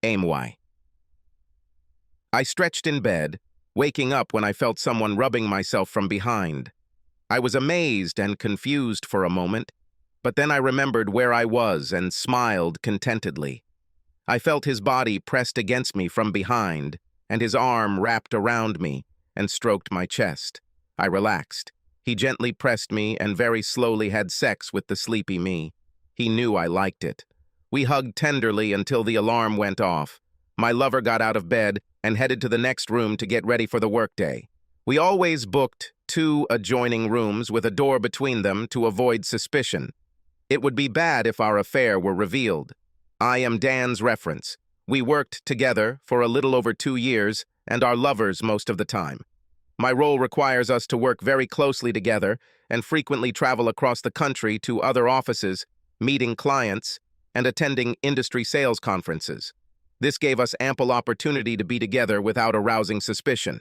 Aim. I stretched in bed, waking up when I felt someone rubbing myself from behind. I was amazed and confused for a moment, but then I remembered where I was and smiled contentedly. I felt his body pressed against me from behind, and his arm wrapped around me and stroked my chest. I relaxed. He gently pressed me and very slowly had sex with the sleepy me. He knew I liked it. We hugged tenderly until the alarm went off. My lover got out of bed and headed to the next room to get ready for the workday. We always booked 2 adjoining rooms with a door between them to avoid suspicion. It would be bad if our affair were revealed. I am Dan's reference. We worked together for a little over 2 years and are lovers most of the time. My role requires us to work very closely together and frequently travel across the country to other offices, meeting clients, and attending industry sales conferences. This gave us ample opportunity to be together without arousing suspicion.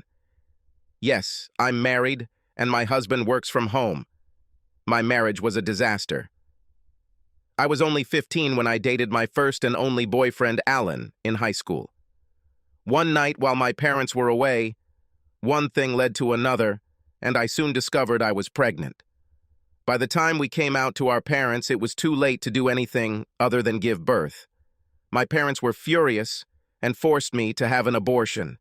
Yes, I'm married, and my husband works from home. My marriage was a disaster. I was only 15 when I dated my first and only boyfriend, Alan, in high school. One night while my parents were away, one thing led to another, and I soon discovered I was pregnant. By the time we came out to our parents, it was too late to do anything other than give birth. My parents were furious and forced me to have an abortion.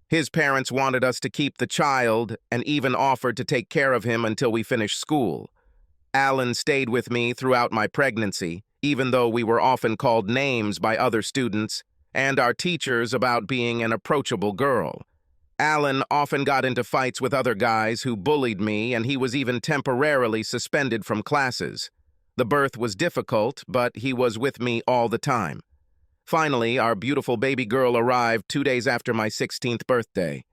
His parents wanted us to keep the child and even offered to take care of him until we finished school. Alan stayed with me throughout my pregnancy, even though we were often called names by other students and our teachers about being an approachable girl. Alan often got into fights with other guys who bullied me, and he was even temporarily suspended from classes. The birth was difficult, but he was with me all the time. Finally, our beautiful baby girl arrived 2 days after my 16th birthday.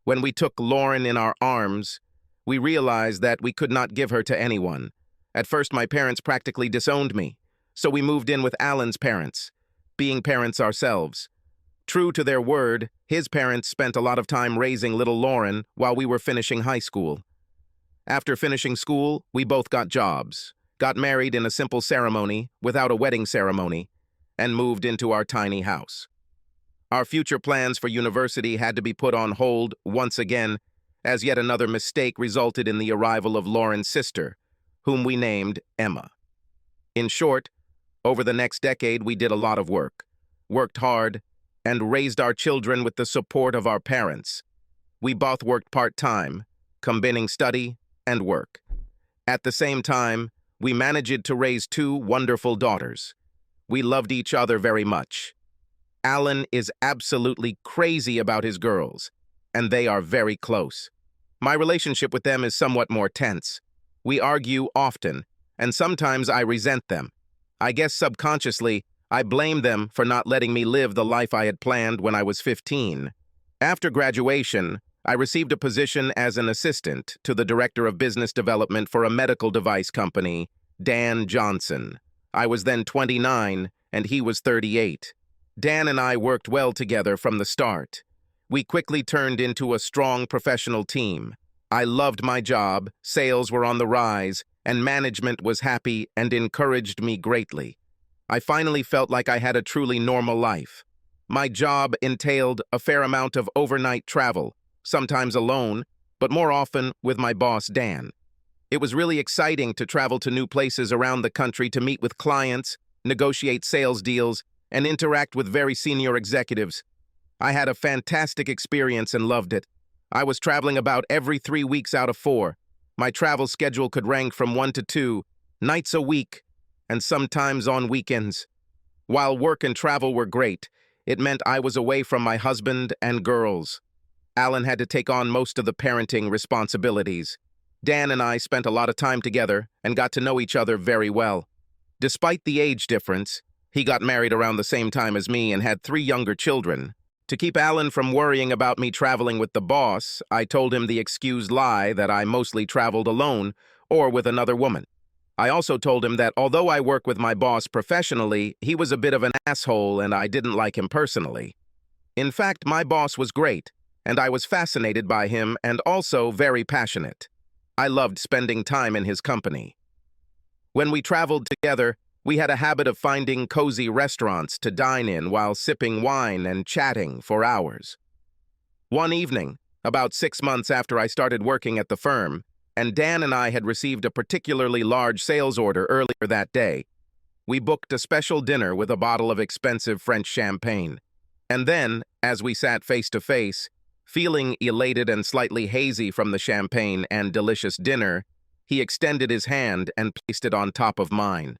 When we took Lauren in our arms, we realized that we could not give her to anyone. At first, my parents practically disowned me, so we moved in with Alan's parents, being parents ourselves. True to their word, his parents spent a lot of time raising little Lauren while we were finishing high school. After finishing school, we both got jobs, got married in a simple ceremony without a wedding ceremony, and moved into our tiny house. Our future plans for university had to be put on hold once again, as yet another mistake resulted in the arrival of Lauren's sister, whom we named Emma. In short, over the next decade we did a lot of work, worked hard, and raised our children with the support of our parents. We both worked part-time, combining study and work. At the same time, we managed to raise 2 wonderful daughters. We loved each other very much. Alan is absolutely crazy about his girls, and they are very close. My relationship with them is somewhat more tense. We argue often, and sometimes I resent them. I guess subconsciously, I blame them for not letting me live the life I had planned when I was 15. After graduation, I received a position as an assistant to the director of business development for a medical device company, Dan Johnson. I was then 29, and he was 38. Dan and I worked well together from the start. We quickly turned into a strong professional team. I loved my job, sales were on the rise, and management was happy and encouraged me greatly. I finally felt like I had a truly normal life. My job entailed a fair amount of overnight travel, sometimes alone, but more often with my boss, Dan. It was really exciting to travel to new places around the country to meet with clients, negotiate sales deals, and interact with very senior executives. I had a fantastic experience and loved it. I was traveling about every 3 weeks out of 4. My travel schedule could rank from 1 to 2 nights a week, and sometimes on weekends. While work and travel were great, it meant I was away from my husband and girls. Alan had to take on most of the parenting responsibilities. Dan and I spent a lot of time together and got to know each other very well. Despite the age difference, he got married around the same time as me and had 3 younger children. To keep Alan from worrying about me traveling with the boss, I told him the excused lie that I mostly traveled alone or with another woman. I also told him that although I work with my boss professionally, he was a bit of an asshole and I didn't like him personally. In fact, my boss was great, and I was fascinated by him and also very passionate. I loved spending time in his company. When we traveled together, We had a habit of finding cozy restaurants to dine in while sipping wine and chatting for hours. One evening, about 6 months after I started working at the firm, and Dan and I had received a particularly large sales order earlier that day, we booked a special dinner with a bottle of expensive French champagne. And then, as we sat face to face, feeling elated and slightly hazy from the champagne and delicious dinner, he extended his hand and placed it on top of mine.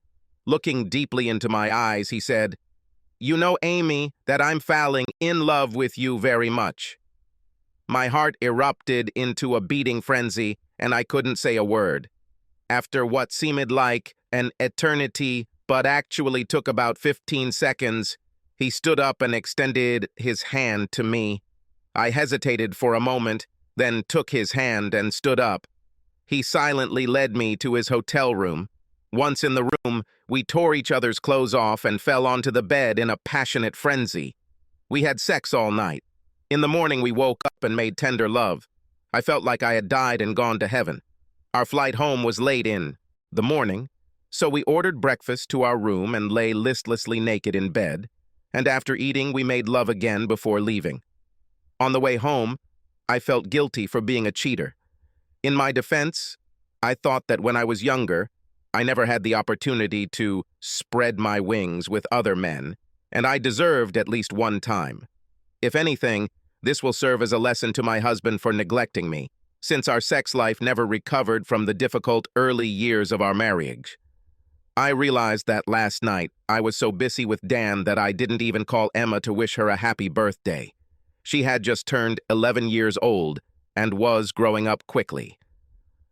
Looking deeply into my eyes, he said, "You know, Amy, that I'm falling in love with you very much." My heart erupted into a beating frenzy, and I couldn't say a word. After what seemed like an eternity, but actually took about 15 seconds, he stood up and extended his hand to me. I hesitated for a moment, then took his hand and stood up. He silently led me to his hotel room. Once in the room, we tore each other's clothes off and fell onto the bed in a passionate frenzy. We had sex all night. In the morning, we woke up and made tender love. I felt like I had died and gone to heaven. Our flight home was late in the morning, so we ordered breakfast to our room and lay listlessly naked in bed, and after eating, we made love again before leaving. On the way home, I felt guilty for being a cheater. In my defense, I thought that when I was younger, I never had the opportunity to spread my wings with other men, and I deserved at least one time. If anything, this will serve as a lesson to my husband for neglecting me, since our sex life never recovered from the difficult early years of our marriage. I realized that last night I was so busy with Dan that I didn't even call Emma to wish her a happy birthday. She had just turned 11 years old and was growing up quickly.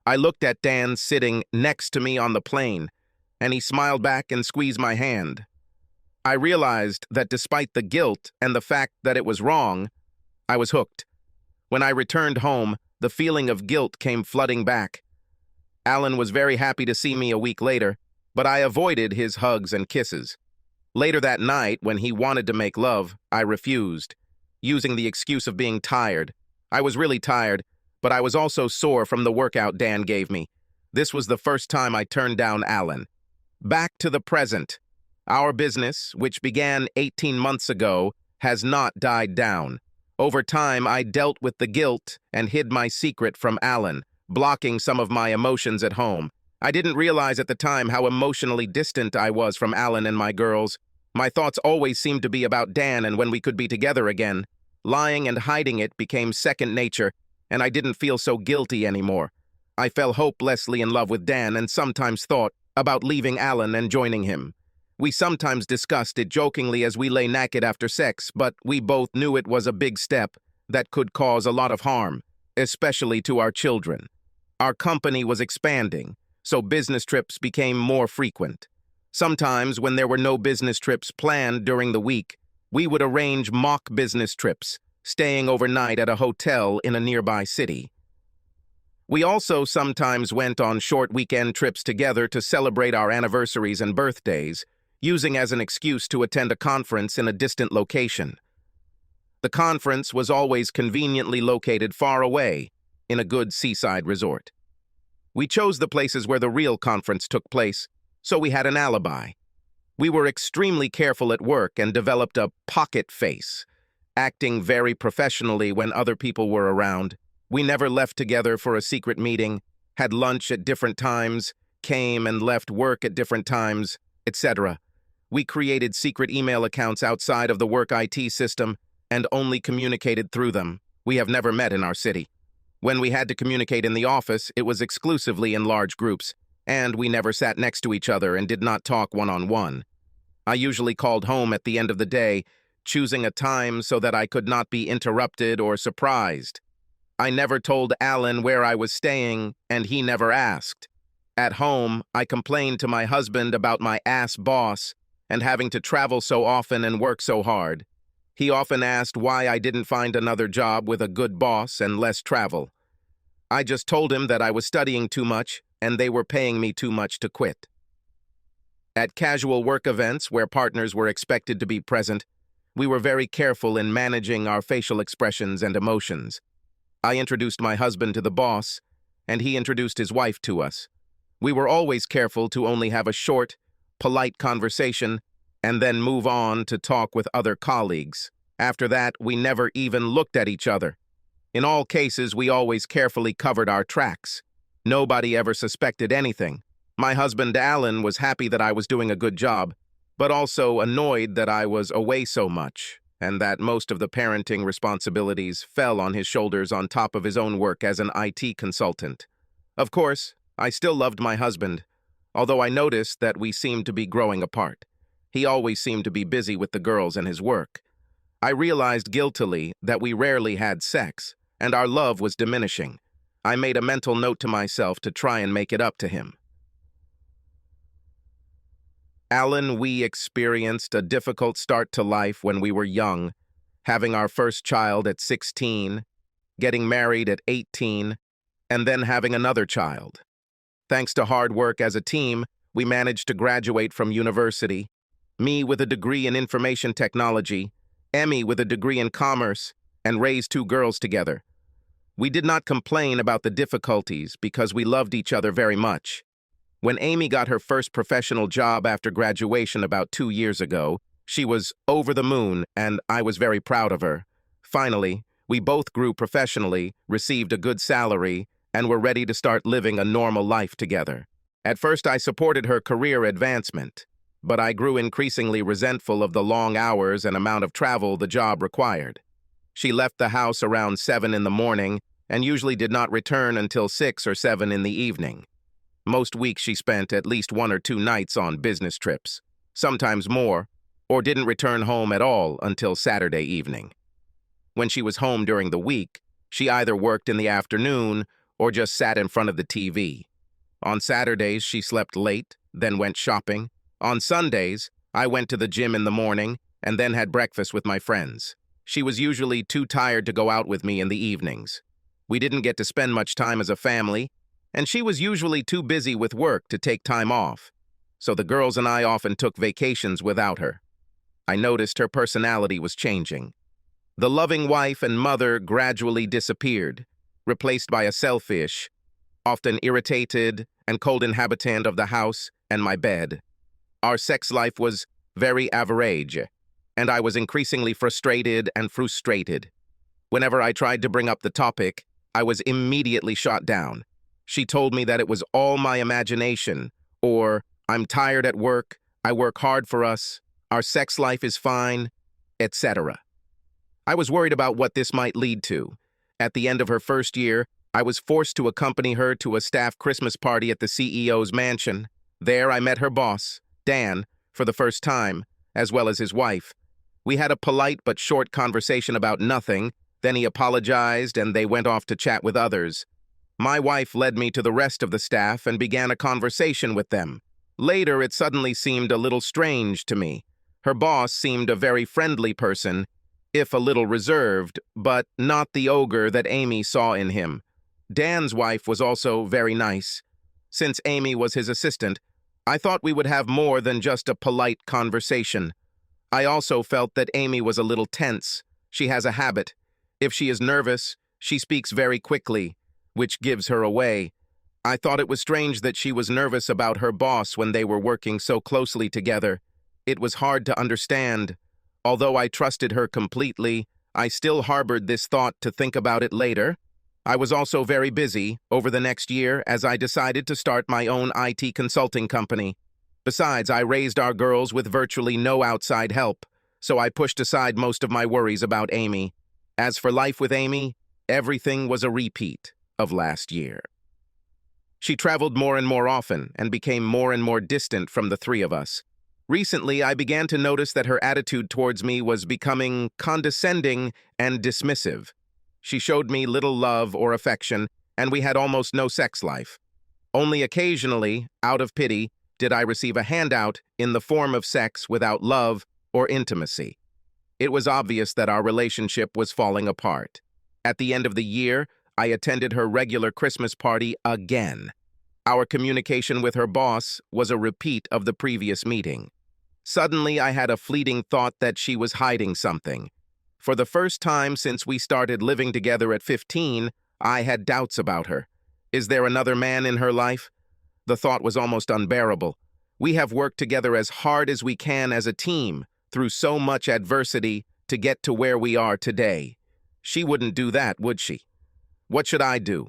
I looked at Dan sitting next to me on the plane, and he smiled back and squeezed my hand. I realized that despite the guilt and the fact that it was wrong, I was hooked. When I returned home, the feeling of guilt came flooding back. Alan was very happy to see me a week later, but I avoided his hugs and kisses. Later that night, when he wanted to make love, I refused, using the excuse of being tired. I was really tired, but I was also sore from the workout Dan gave me. This was the first time I turned down Alan. Back to the present. Our business, which began 18 months ago, has not died down. Over time, I dealt with the guilt and hid my secret from Alan, blocking some of my emotions at home. I didn't realize at the time how emotionally distant I was from Alan and my girls. My thoughts always seemed to be about Dan and when we could be together again. Lying and hiding it became second nature, and I didn't feel so guilty anymore. I fell hopelessly in love with Dan and sometimes thought about leaving Alan and joining him. We sometimes discussed it jokingly as we lay naked after sex, but we both knew it was a big step that could cause a lot of harm, especially to our children. Our company was expanding, so business trips became more frequent. Sometimes, when there were no business trips planned during the week, we would arrange mock business trips, staying overnight at a hotel in a nearby city. We also sometimes went on short weekend trips together to celebrate our anniversaries and birthdays, using as an excuse to attend a conference in a distant location. The conference was always conveniently located far away, in a good seaside resort. We chose the places where the real conference took place, so we had an alibi. We were extremely careful at work and developed a pocket face, acting very professionally when other people were around. We never left together for a secret meeting, had lunch at different times, came and left work at different times, etc. We created secret email accounts outside of the work IT system and only communicated through them. We have never met in our city. When we had to communicate in the office, it was exclusively in large groups, and we never sat next to each other and did not talk one-on-one. I usually called home at the end of the day, choosing a time so that I could not be interrupted or surprised. I never told Alan where I was staying, and he never asked. At home, I complained to my husband about my ass boss and having to travel so often and work so hard. He often asked why I didn't find another job with a good boss and less travel. I just told him that I was studying too much and they were paying me too much to quit. At casual work events where partners were expected to be present, we were very careful in managing our facial expressions and emotions. I introduced my husband to the boss, and he introduced his wife to us. We were always careful to only have a short, polite conversation, and then move on to talk with other colleagues. After that, we never even looked at each other. In all cases, we always carefully covered our tracks. Nobody ever suspected anything. My husband, Alan, was happy that I was doing a good job, but also annoyed that I was away so much, and that most of the parenting responsibilities fell on his shoulders on top of his own work as an IT consultant. Of course, I still loved my husband, although I noticed that we seemed to be growing apart. He always seemed to be busy with the girls and his work. I realized guiltily that we rarely had sex, and our love was diminishing. I made a mental note to myself to try and make it up to him. Alan, we experienced a difficult start to life when we were young, having our first child at 16, getting married at 18, and then having another child. Thanks to hard work as a team, we managed to graduate from university, me with a degree in information technology, Emmy with a degree in commerce, and raise 2 girls together. We did not complain about the difficulties because we loved each other very much. When Amy got her first professional job after graduation about 2 years ago, she was over the moon, and I was very proud of her. Finally, we both grew professionally, received a good salary, and were ready to start living a normal life together. At first, I supported her career advancement, but I grew increasingly resentful of the long hours and amount of travel the job required. She left the house around 7 in the morning and usually did not return until 6 or 7 in the evening. Most weeks she spent at least 1 or 2 nights on business trips, sometimes more, or didn't return home at all until Saturday evening. When she was home during the week, she either worked in the afternoon or just sat in front of the TV. On Saturdays, she slept late, then went shopping. On Sundays, I went to the gym in the morning and then had breakfast with my friends. She was usually too tired to go out with me in the evenings. We didn't get to spend much time as a family, and she was usually too busy with work to take time off, so the girls and I often took vacations without her. I noticed her personality was changing. The loving wife and mother gradually disappeared, replaced by a selfish, often irritated and cold inhabitant of the house and my bed. Our sex life was very average, and I was increasingly frustrated. Whenever I tried to bring up the topic, I was immediately shot down. She told me that it was all my imagination, or I'm tired at work, I work hard for us, our sex life is fine, etc. I was worried about what this might lead to. At the end of her first year, I was forced to accompany her to a staff Christmas party at the CEO's mansion. There I met her boss, Dan, for the first time, as well as his wife. We had a polite but short conversation about nothing, then he apologized and they went off to chat with others. My wife led me to the rest of the staff and began a conversation with them. Later, it suddenly seemed a little strange to me. Her boss seemed a very friendly person, if a little reserved, but not the ogre that Amy saw in him. Dan's wife was also very nice. Since Amy was his assistant, I thought we would have more than just a polite conversation. I also felt that Amy was a little tense. She has a habit. If she is nervous, she speaks very quickly, which gives her away. I thought it was strange that she was nervous about her boss when they were working so closely together. It was hard to understand. Although I trusted her completely, I still harbored this thought to think about it later. I was also very busy over the next year as I decided to start my own IT consulting company. Besides, I raised our girls with virtually no outside help, so I pushed aside most of my worries about Amy. As for life with Amy, everything was a repeat of last year. She traveled more and more often and became more and more distant from the 3 of us. Recently, I began to notice that her attitude towards me was becoming condescending and dismissive. She showed me little love or affection, and we had almost no sex life. Only occasionally, out of pity, did I receive a handout in the form of sex without love or intimacy. It was obvious that our relationship was falling apart. At the end of the year, I attended her regular Christmas party again. Our communication with her boss was a repeat of the previous meeting. Suddenly, I had a fleeting thought that she was hiding something. For the first time since we started living together at 15, I had doubts about her. Is there another man in her life? The thought was almost unbearable. We have worked together as hard as we can as a team, through so much adversity, to get to where we are today. She wouldn't do that, would she? What should I do?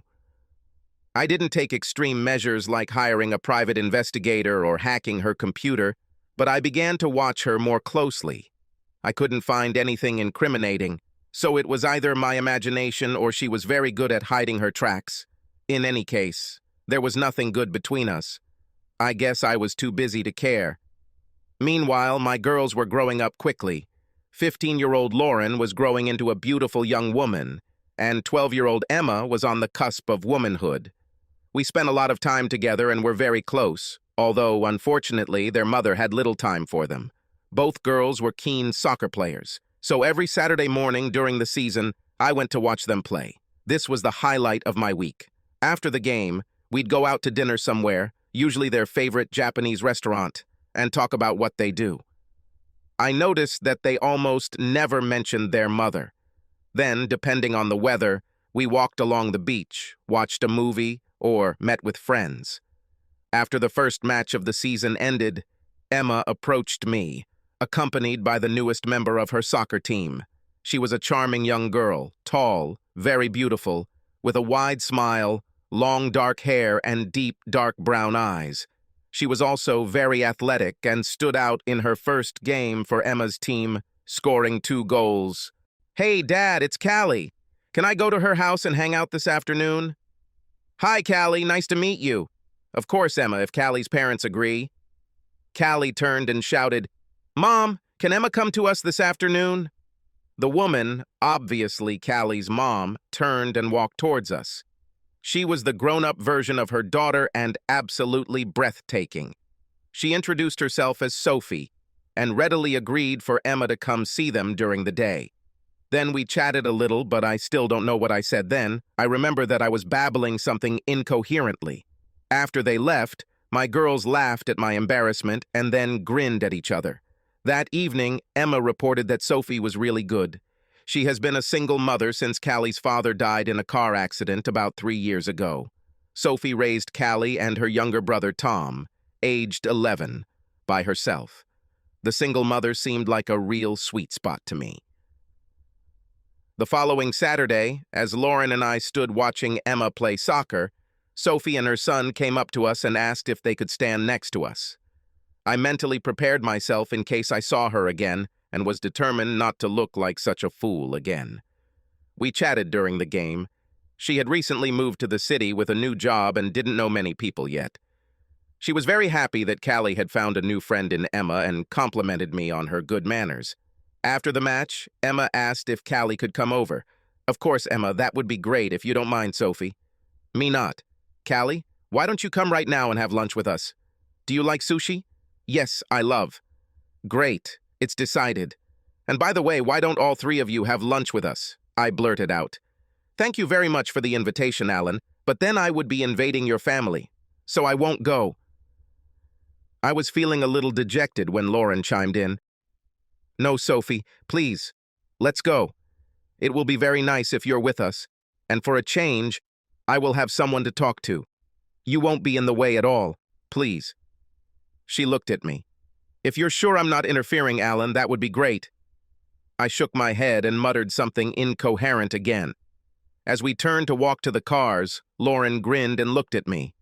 I didn't take extreme measures like hiring a private investigator or hacking her computer, but I began to watch her more closely. I couldn't find anything incriminating, so it was either my imagination or she was very good at hiding her tracks. In any case, there was nothing good between us. I guess I was too busy to care. Meanwhile, my girls were growing up quickly. 15-year-old Lauren was growing into a beautiful young woman, and 12-year-old Emma was on the cusp of womanhood. We spent a lot of time together and were very close, although, unfortunately, their mother had little time for them. Both girls were keen soccer players, so every Saturday morning during the season, I went to watch them play. This was the highlight of my week. After the game, we'd go out to dinner somewhere, usually their favorite Japanese restaurant, and talk about what they do. I noticed that they almost never mentioned their mother. Then, depending on the weather, we walked along the beach, watched a movie, or met with friends. After the first match of the season ended, Emma approached me, accompanied by the newest member of her soccer team. She was a charming young girl, tall, very beautiful, with a wide smile, long dark hair, and deep dark brown eyes. She was also very athletic and stood out in her first game for Emma's team, scoring 2 goals. "Hey, Dad, it's Callie. Can I go to her house and hang out this afternoon?" "Hi, Callie, nice to meet you." "Of course, Emma, if Callie's parents agree." Callie turned and shouted, "Mom, can Emma come to us this afternoon?" The woman, obviously Callie's mom, turned and walked towards us. She was the grown-up version of her daughter and absolutely breathtaking. She introduced herself as Sophie and readily agreed for Emma to come see them during the day. Then we chatted a little, but I still don't know what I said then. I remember that I was babbling something incoherently. After they left, my girls laughed at my embarrassment and then grinned at each other. That evening, Emma reported that Sophie was really good. She has been a single mother since Callie's father died in a car accident about 3 years ago. Sophie raised Callie and her younger brother Tom, aged 11, by herself. The single mother seemed like a real sweet spot to me. The following Saturday, as Lauren and I stood watching Emma play soccer, Sophie and her son came up to us and asked if they could stand next to us. I mentally prepared myself in case I saw her again, and was determined not to look like such a fool again. We chatted during the game. She had recently moved to the city with a new job and didn't know many people yet. She was very happy that Callie had found a new friend in Emma and complimented me on her good manners. After the match, Emma asked if Callie could come over. "Of course, Emma, that would be great if you don't mind, Sophie." "Me not." "Callie, why don't you come right now and have lunch with us?" "Do you like sushi?" "Yes, I love." "Great. It's decided. And by the way, why don't all 3 of you have lunch with us?" I blurted out. "Thank you very much for the invitation, Alan, but then I would be invading your family, so I won't go." I was feeling a little dejected when Lauren chimed in. "No, Sophie, please, let's go. It will be very nice if you're with us, and for a change, I will have someone to talk to. You won't be in the way at all, please." She looked at me. "If you're sure I'm not interfering, Alan, that would be great." I shook my head and muttered something incoherent again. As we turned to walk to the cars, Lauren grinned and looked at me.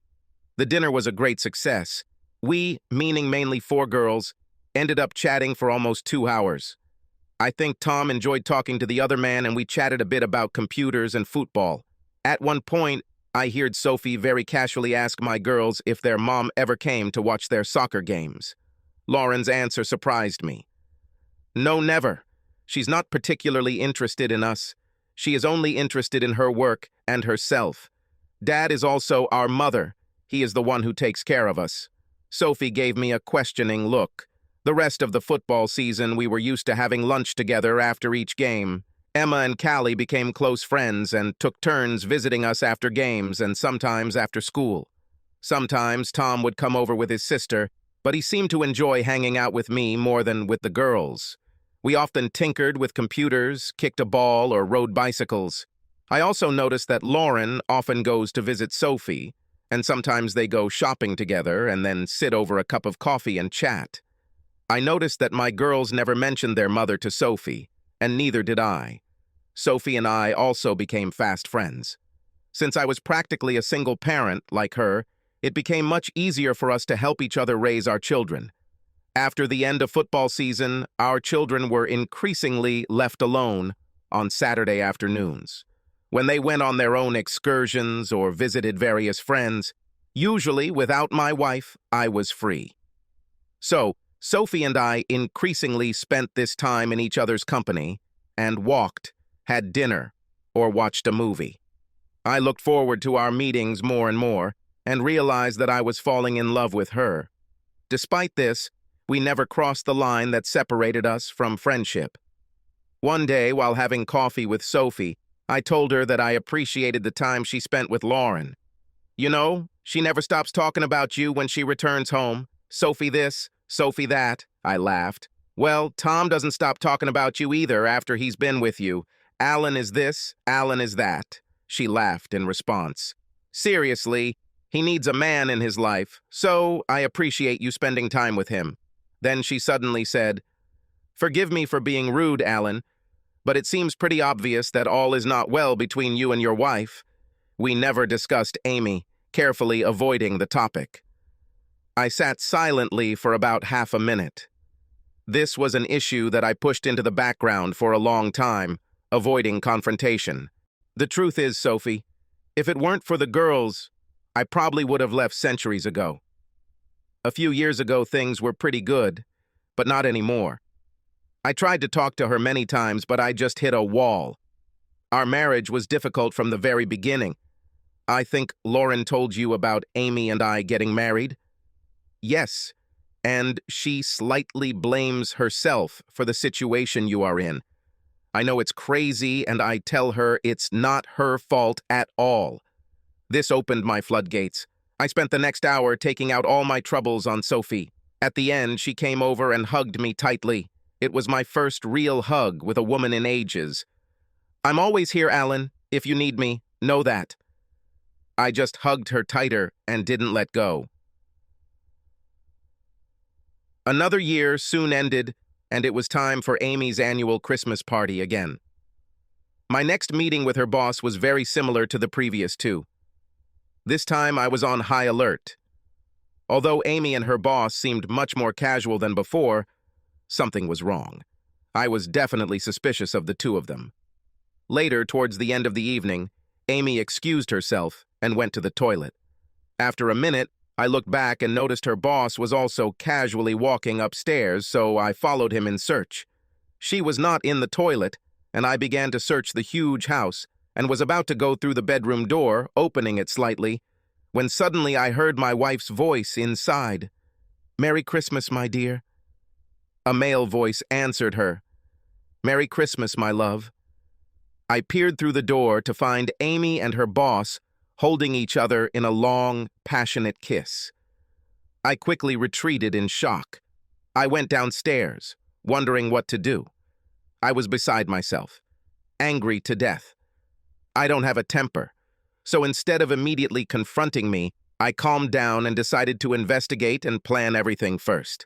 The dinner was a great success. We, meaning mainly 4 girls, ended up chatting for almost 2 hours. I think Tom enjoyed talking to the other man and we chatted a bit about computers and football. At one point, I heard Sophie very casually ask my girls if their mom ever came to watch their soccer games. Lauren's answer surprised me. "No, never. She's not particularly interested in us. She is only interested in her work and herself. Dad is also our mother. He is the one who takes care of us." Sophie gave me a questioning look. The rest of the football season, we were used to having lunch together after each game. Emma and Callie became close friends and took turns visiting us after games and sometimes after school. Sometimes Tom would come over with his sister, but he seemed to enjoy hanging out with me more than with the girls. We often tinkered with computers, kicked a ball, or rode bicycles. I also noticed that Lauren often goes to visit Sophie, And sometimes they go shopping together and then sit over a cup of coffee and chat. I noticed that my girls never mentioned their mother to Sophie, and neither did I. Sophie and I also became fast friends. Since I was practically a single parent, like her, it became much easier for us to help each other raise our children. After the end of football season, our children were increasingly left alone on Saturday afternoons. When they went on their own excursions or visited various friends, usually without my wife, I was free. So, Sophie and I increasingly spent this time in each other's company and walked, had dinner, or watched a movie. I looked forward to our meetings more and more and realized that I was falling in love with her. Despite this, we never crossed the line that separated us from friendship. One day, while having coffee with Sophie, I told her that I appreciated the time she spent with Lauren. You know, she never stops talking about you when she returns home. Sophie this, Sophie that, I laughed. Well, Tom doesn't stop talking about you either after he's been with you. Alan is this, Alan is that, she laughed in response. Seriously, he needs a man in his life, so I appreciate you spending time with him. Then she suddenly said, "Forgive me for being rude, Alan, but it seems pretty obvious that all is not well between you and your wife." We never discussed Amy, carefully avoiding the topic. I sat silently for about half a minute. This was an issue that I pushed into the background for a long time, avoiding confrontation. The truth is, Sophie, if it weren't for the girls, I probably would have left centuries ago. A few years ago, things were pretty good, but not anymore. I tried to talk to her many times, but I just hit a wall. Our marriage was difficult from the very beginning. I think Lauren told you about Amy and I getting married? Yes, and she slightly blames herself for the situation you are in. I know it's crazy, and I tell her it's not her fault at all. This opened my floodgates. I spent the next hour taking out all my troubles on Sophie. At the end, she came over and hugged me tightly. It was my first real hug with a woman in ages. "I'm always here, Alan, if you need me. Know that." I just hugged her tighter and didn't let go. Another year soon ended, and it was time for Amy's annual Christmas party again. My next meeting with her boss was very similar to the previous two. This time I was on high alert. Although Amy and her boss seemed much more casual than before, something was wrong. I was definitely suspicious of the two of them. Later, towards the end of the evening, Amy excused herself and went to the toilet. After a minute, I looked back and noticed her boss was also casually walking upstairs, so I followed him in search. She was not in the toilet, and I began to search the huge house and was about to go through the bedroom door, opening it slightly, when suddenly I heard my wife's voice inside. "Merry Christmas, my dear." A male voice answered her. "Merry Christmas, my love." I peered through the door to find Amy and her boss holding each other in a long, passionate kiss. I quickly retreated in shock. I went downstairs, wondering what to do. I was beside myself, angry to death. I don't have a temper, so instead of immediately confronting me, I calmed down and decided to investigate and plan everything first.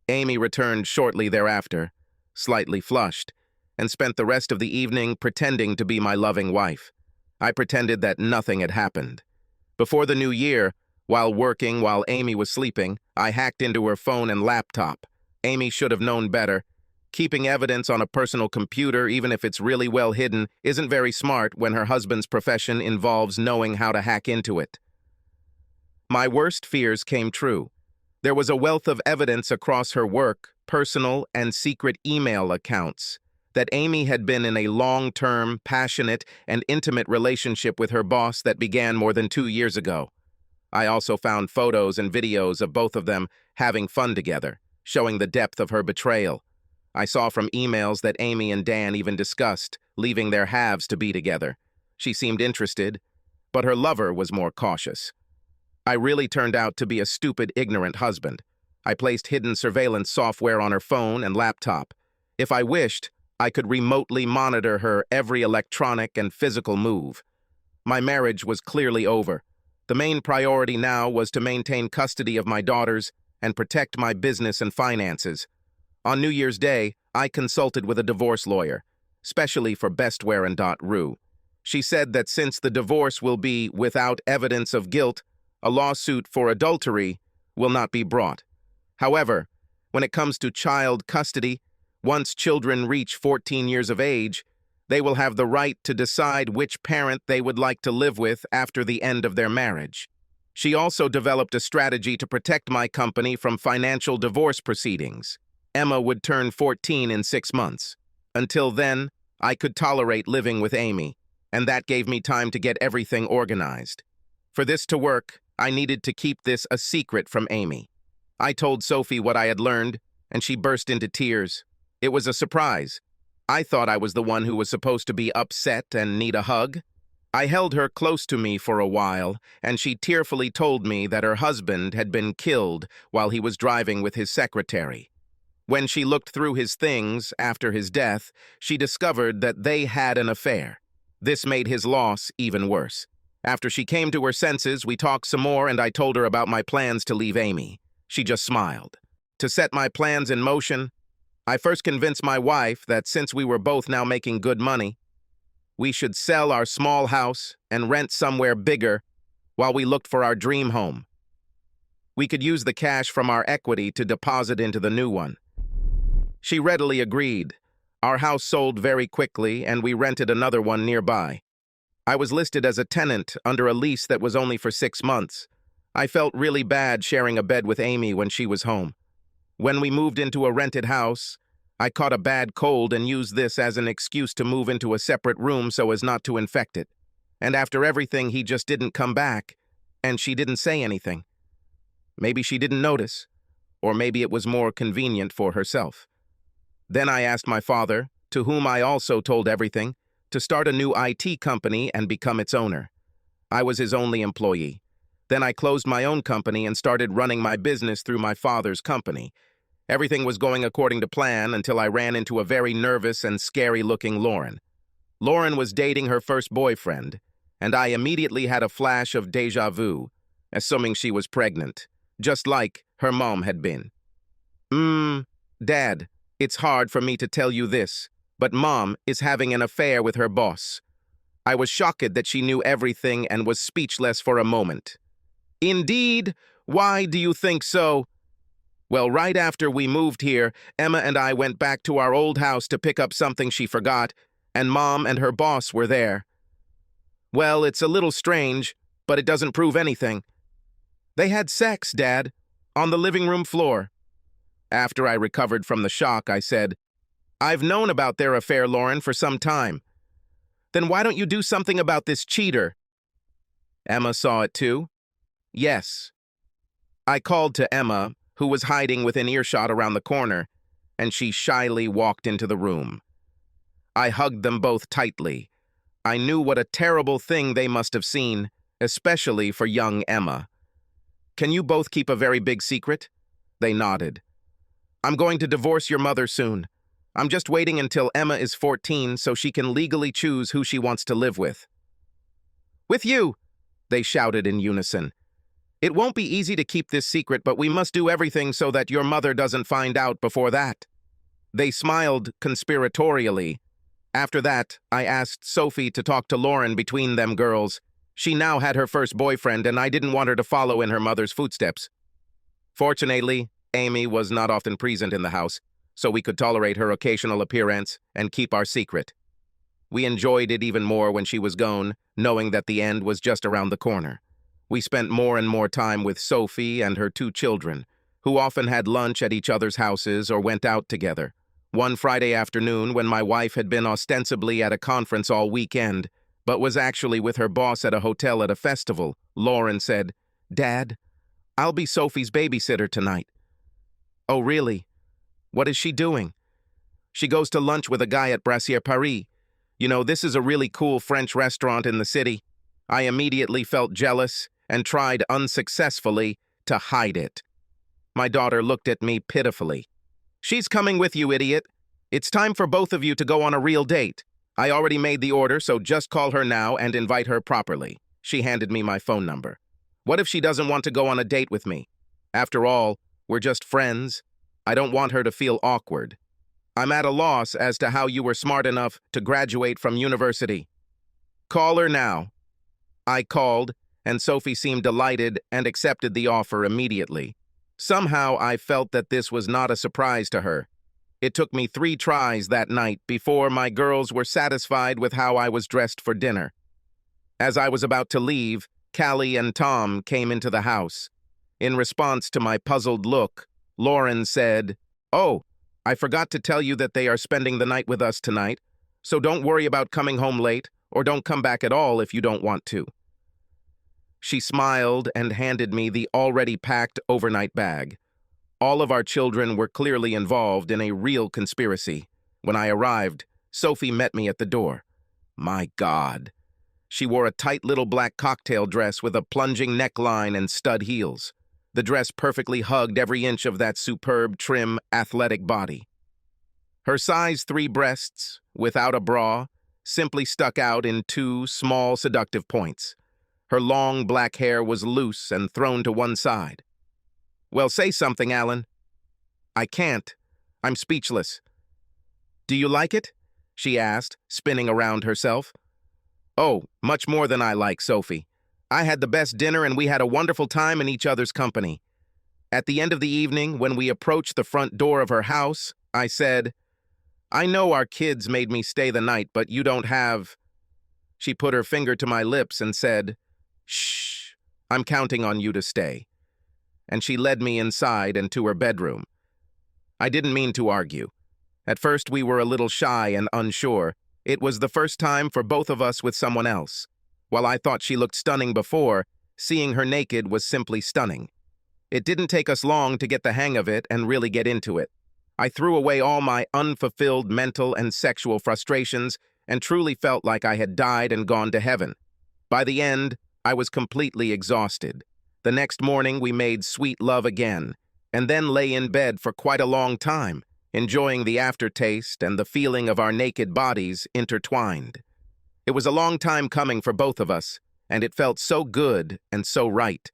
Amy returned shortly thereafter, slightly flushed, and spent the rest of the evening pretending to be my loving wife. I pretended that nothing had happened. Before the new year, while working while Amy was sleeping, I hacked into her phone and laptop. Amy should have known better. Keeping evidence on a personal computer, even if it's really well hidden, isn't very smart when her husband's profession involves knowing how to hack into it. My worst fears came true. There was a wealth of evidence across her work, personal, and secret email accounts that Amy had been in a long-term, passionate, and intimate relationship with her boss that began more than 2 years ago. I also found photos and videos of both of them having fun together, showing the depth of her betrayal. I saw from emails that Amy and Dan even discussed leaving their halves to be together. She seemed interested, but her lover was more cautious. I really turned out to be a stupid, ignorant husband. I placed hidden surveillance software on her phone and laptop. If I wished, I could remotely monitor her every electronic and physical move. My marriage was clearly over. The main priority now was to maintain custody of my daughters and protect my business and finances. On New Year's Day, I consulted with a divorce lawyer, specially for bestware.ru. She said that since the divorce will be without evidence of guilt, a lawsuit for adultery will not be brought. However, when it comes to child custody, once children reach 14 years of age, they will have the right to decide which parent they would like to live with after the end of their marriage. She also developed a strategy to protect my company from financial divorce proceedings. Emma would turn 14 in 6 months. Until then, I could tolerate living with Amy, and that gave me time to get everything organized. For this to work, I needed to keep this a secret from Amy. I told Sophie what I had learned, and she burst into tears. It was a surprise. I thought I was the one who was supposed to be upset and need a hug. I held her close to me for a while, and she tearfully told me that her husband had been killed while he was driving with his secretary. When she looked through his things after his death, she discovered that they had an affair. This made his loss even worse. After she came to her senses, we talked some more and I told her about my plans to leave Amy. She just smiled. To set my plans in motion, I first convinced my wife that since we were both now making good money, we should sell our small house and rent somewhere bigger while we looked for our dream home. We could use the cash from our equity to deposit into the new one. She readily agreed. Our house sold very quickly, and we rented another one nearby. I was listed as a tenant under a lease that was only for 6 months. I felt really bad sharing a bed with Amy when she was home. When we moved into a rented house, I caught a bad cold and used this as an excuse to move into a separate room so as not to infect it. And after everything, he just didn't come back, and she didn't say anything. Maybe she didn't notice, or maybe it was more convenient for herself. Then I asked my father, to whom I also told everything, to start a new IT company and become its owner. I was his only employee. Then I closed my own company and started running my business through my father's company. Everything was going according to plan until I ran into a very nervous and scary-looking Lauren. Lauren was dating her first boyfriend, and I immediately had a flash of déjà vu, assuming she was pregnant, just like her mom had been. Dad, it's hard for me to tell you this, but Mom is having an affair with her boss. I was shocked that she knew everything and was speechless for a moment. Indeed? Why do you think so? Well, right after we moved here, Emma and I went back to our old house to pick up something she forgot, and Mom and her boss were there. Well, it's a little strange, but it doesn't prove anything. They had sex, Dad, on the living room floor. After I recovered from the shock, I said, I've known about their affair, Lauren, for some time. Then why don't you do something about this cheater? Emma saw it too? Yes. I called to Emma, who was hiding within earshot around the corner, and she shyly walked into the room. I hugged them both tightly. I knew what a terrible thing they must have seen, especially for young Emma. Can you both keep a very big secret? They nodded. I'm going to divorce your mother soon. I'm just waiting until Emma is 14 so she can legally choose who she wants to live with. With you, they shouted in unison. It won't be easy to keep this secret, but we must do everything so that your mother doesn't find out before that. They smiled conspiratorially. After that, I asked Sophie to talk to Lauren between them girls. She now had her first boyfriend, and I didn't want her to follow in her mother's footsteps. Fortunately, Amy was not often present in the house, so we could tolerate her occasional appearance and keep our secret. We enjoyed it even more when she was gone, knowing that the end was just around the corner. We spent more and more time with Sophie and her 2 children, who often had lunch at each other's houses or went out together. One Friday afternoon, when my wife had been ostensibly at a conference all weekend, but was actually with her boss at a hotel at a festival, Lauren said, Dad, I'll be Sophie's babysitter tonight. Oh, really? What is she doing? She goes to lunch with a guy at Brasserie Paris. You know, this is a really cool French restaurant in the city. I immediately felt jealous and tried unsuccessfully to hide it. My daughter looked at me pitifully. She's coming with you, idiot. It's time for both of you to go on a real date. I already made the order, so just call her now and invite her properly. She handed me my phone number. What if she doesn't want to go on a date with me? After all, we're just friends. I don't want her to feel awkward. I'm at a loss as to how you were smart enough to graduate from university. Call her now. I called, and Sophie seemed delighted and accepted the offer immediately. Somehow I felt that this was not a surprise to her. It took me 3 tries that night before my girls were satisfied with how I was dressed for dinner. As I was about to leave, Callie and Tom came into the house. In response to my puzzled look, Lauren said, "Oh, I forgot to tell you that they are spending the night with us tonight, so don't worry about coming home late, or don't come back at all if you don't want to." She smiled and handed me the already packed overnight bag. All of our children were clearly involved in a real conspiracy. When I arrived, Sophie met me at the door. My God. She wore a tight little black cocktail dress with a plunging neckline and stud heels. The dress perfectly hugged every inch of that superb, trim, athletic body. Her size 3 breasts, without a bra, simply stuck out in 2 small, seductive points. Her long black hair was loose and thrown to one side. "Well, say something, Alan." "I can't. I'm speechless." "Do you like it?" she asked, spinning around herself. "Oh, much more than I like, Sophie. I had the best dinner and we had a wonderful time in each other's company." At the end of the evening, when we approached the front door of her house, I said, "I know our kids made me stay the night, but you don't have—" She put her finger to my lips and said, "Shh, I'm counting on you to stay." And she led me inside and to her bedroom. I didn't mean to argue. At first we were a little shy and unsure. It was the first time for both of us with someone else. While I thought she looked stunning before, seeing her naked was simply stunning. It didn't take us long to get the hang of it and really get into it. I threw away all my unfulfilled mental and sexual frustrations and truly felt like I had died and gone to heaven. By the end, I was completely exhausted. The next morning we made sweet love again, and then lay in bed for quite a long time, enjoying the aftertaste and the feeling of our naked bodies intertwined. It was a long time coming for both of us, and it felt so good and so right.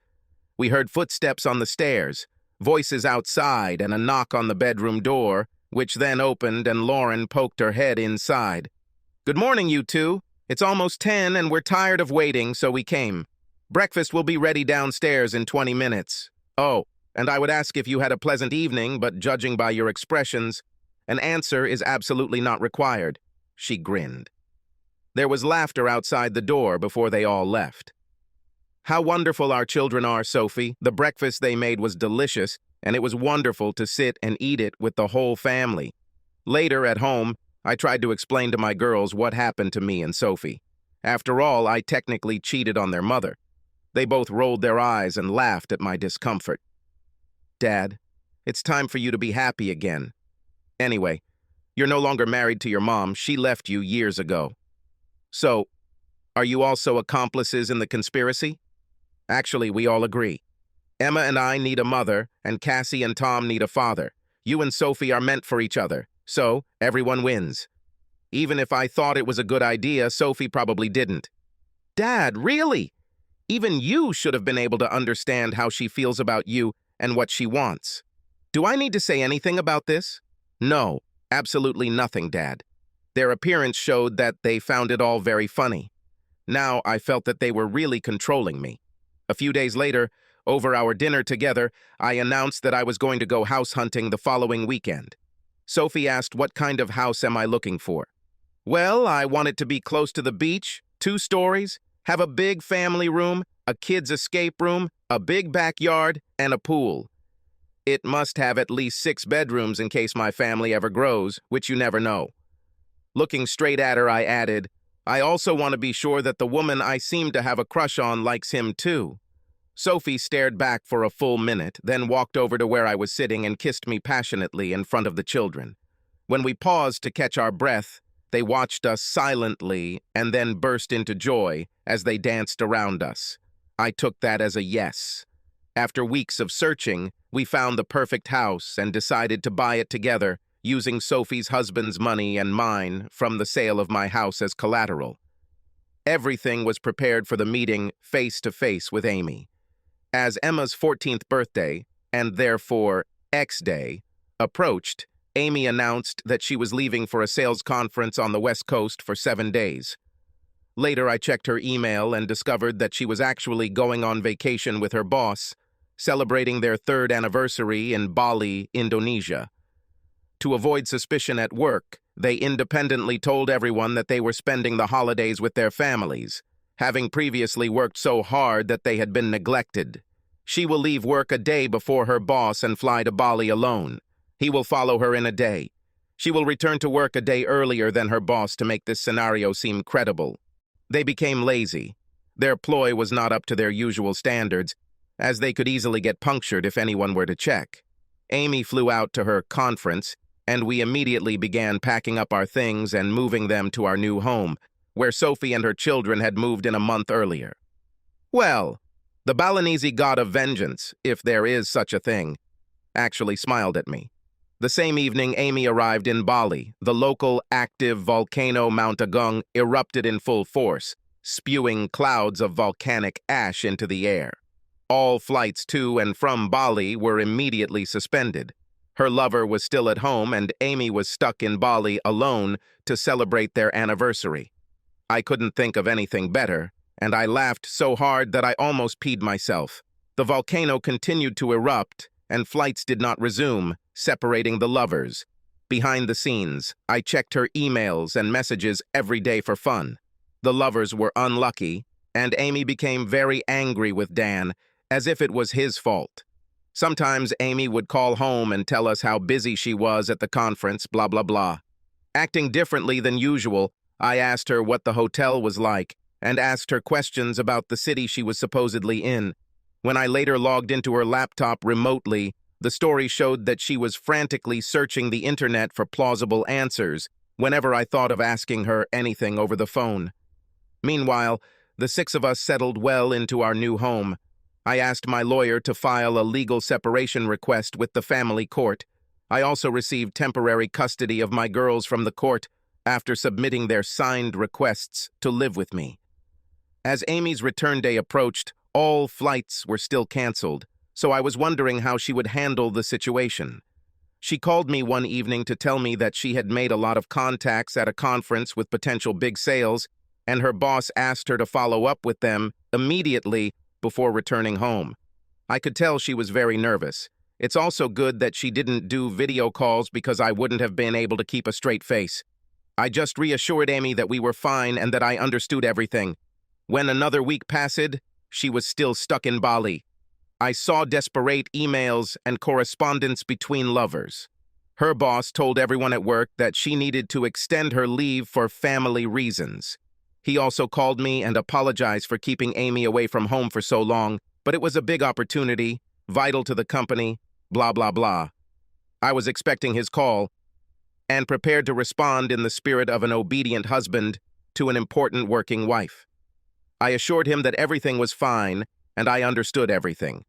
We heard footsteps on the stairs, voices outside, and a knock on the bedroom door, which then opened and Lauren poked her head inside. "Good morning, you two. It's almost 10 and we're tired of waiting, so we came. Breakfast will be ready downstairs in 20 minutes. Oh, and I would ask if you had a pleasant evening, but judging by your expressions, an answer is absolutely not required." She grinned. There was laughter outside the door before they all left. "How wonderful our children are, Sophie. The breakfast they made was delicious, and it was wonderful to sit and eat it with the whole family." Later, at home, I tried to explain to my girls what happened to me and Sophie. After all, I technically cheated on their mother. They both rolled their eyes and laughed at my discomfort. "Dad, it's time for you to be happy again. Anyway, you're no longer married to your mom. She left you years ago. So, are you also accomplices in the conspiracy?" "Actually, we all agree. Emma and I need a mother, and Cassie and Tom need a father. You and Sophie are meant for each other, so everyone wins. Even if I thought it was a good idea, Sophie probably didn't." "Dad, really? Even you should have been able to understand how she feels about you and what she wants. Do I need to say anything about this?" "No, absolutely nothing, Dad. Their appearance showed that they found it all very funny. Now I felt that they were really controlling me. A few days later, over our dinner together, I announced that I was going to go house hunting the following weekend. Sophie asked, what kind of house am I looking for? Well, I want it to be close to the beach, 2 stories, have a big family room, a kid's escape room, a big backyard, and a pool. It must have at least 6 bedrooms in case my family ever grows, which you never know. Looking straight at her, I added, I also want to be sure that the woman I seem to have a crush on likes him too. Sophie stared back for a full minute, then walked over to where I was sitting and kissed me passionately in front of the children. When we paused to catch our breath, they watched us silently and then burst into joy as they danced around us. I took that as a yes. After weeks of searching, we found the perfect house and decided to buy it together, using Sophie's husband's money and mine from the sale of my house as collateral. Everything was prepared for the meeting face-to-face with Amy. As Emma's 14th birthday, and therefore X Day, approached, Amy announced that she was leaving for a sales conference on the West Coast for 7 days. Later, I checked her email and discovered that she was actually going on vacation with her boss, celebrating their 3rd anniversary in Bali, Indonesia. To avoid suspicion at work, they independently told everyone that they were spending the holidays with their families, having previously worked so hard that they had been neglected. She will leave work a day before her boss and fly to Bali alone. He will follow her in a day. She will return to work a day earlier than her boss to make this scenario seem credible. They became lazy. Their ploy was not up to their usual standards, as they could easily get punctured if anyone were to check. Amy flew out to her conference, and we immediately began packing up our things and moving them to our new home, where Sophie and her children had moved in a month earlier. Well, the Balinese god of vengeance, if there is such a thing, actually smiled at me. The same evening, Amy arrived in Bali. The local active volcano Mount Agung erupted in full force, spewing clouds of volcanic ash into the air. All flights to and from Bali were immediately suspended. Her lover was still at home, and Amy was stuck in Bali alone to celebrate their anniversary. I couldn't think of anything better, and I laughed so hard that I almost peed myself. The volcano continued to erupt, and flights did not resume, separating the lovers. Behind the scenes, I checked her emails and messages every day for fun. The lovers were unlucky, and Amy became very angry with Dan, as if it was his fault. Sometimes Amy would call home and tell us how busy she was at the conference, blah, blah, blah. Acting differently than usual, I asked her what the hotel was like and asked her questions about the city she was supposedly in. When I later logged into her laptop remotely, the story showed that she was frantically searching the internet for plausible answers whenever I thought of asking her anything over the phone. Meanwhile, the 6 of us settled well into our new home. I asked my lawyer to file a legal separation request with the family court. I also received temporary custody of my girls from the court after submitting their signed requests to live with me. As Amy's return day approached, all flights were still canceled, so I was wondering how she would handle the situation. She called me one evening to tell me that she had made a lot of contacts at a conference with potential big sales, and her boss asked her to follow up with them immediately before returning home. I could tell she was very nervous. It's also good that she didn't do video calls because I wouldn't have been able to keep a straight face. I just reassured Amy that we were fine and that I understood everything. When another week passed, she was still stuck in Bali. I saw desperate emails and correspondence between lovers. Her boss told everyone at work that she needed to extend her leave for family reasons. He also called me and apologized for keeping Amy away from home for so long, but it was a big opportunity, vital to the company, blah, blah, blah. I was expecting his call and prepared to respond in the spirit of an obedient husband to an important working wife. I assured him that everything was fine, and I understood everything.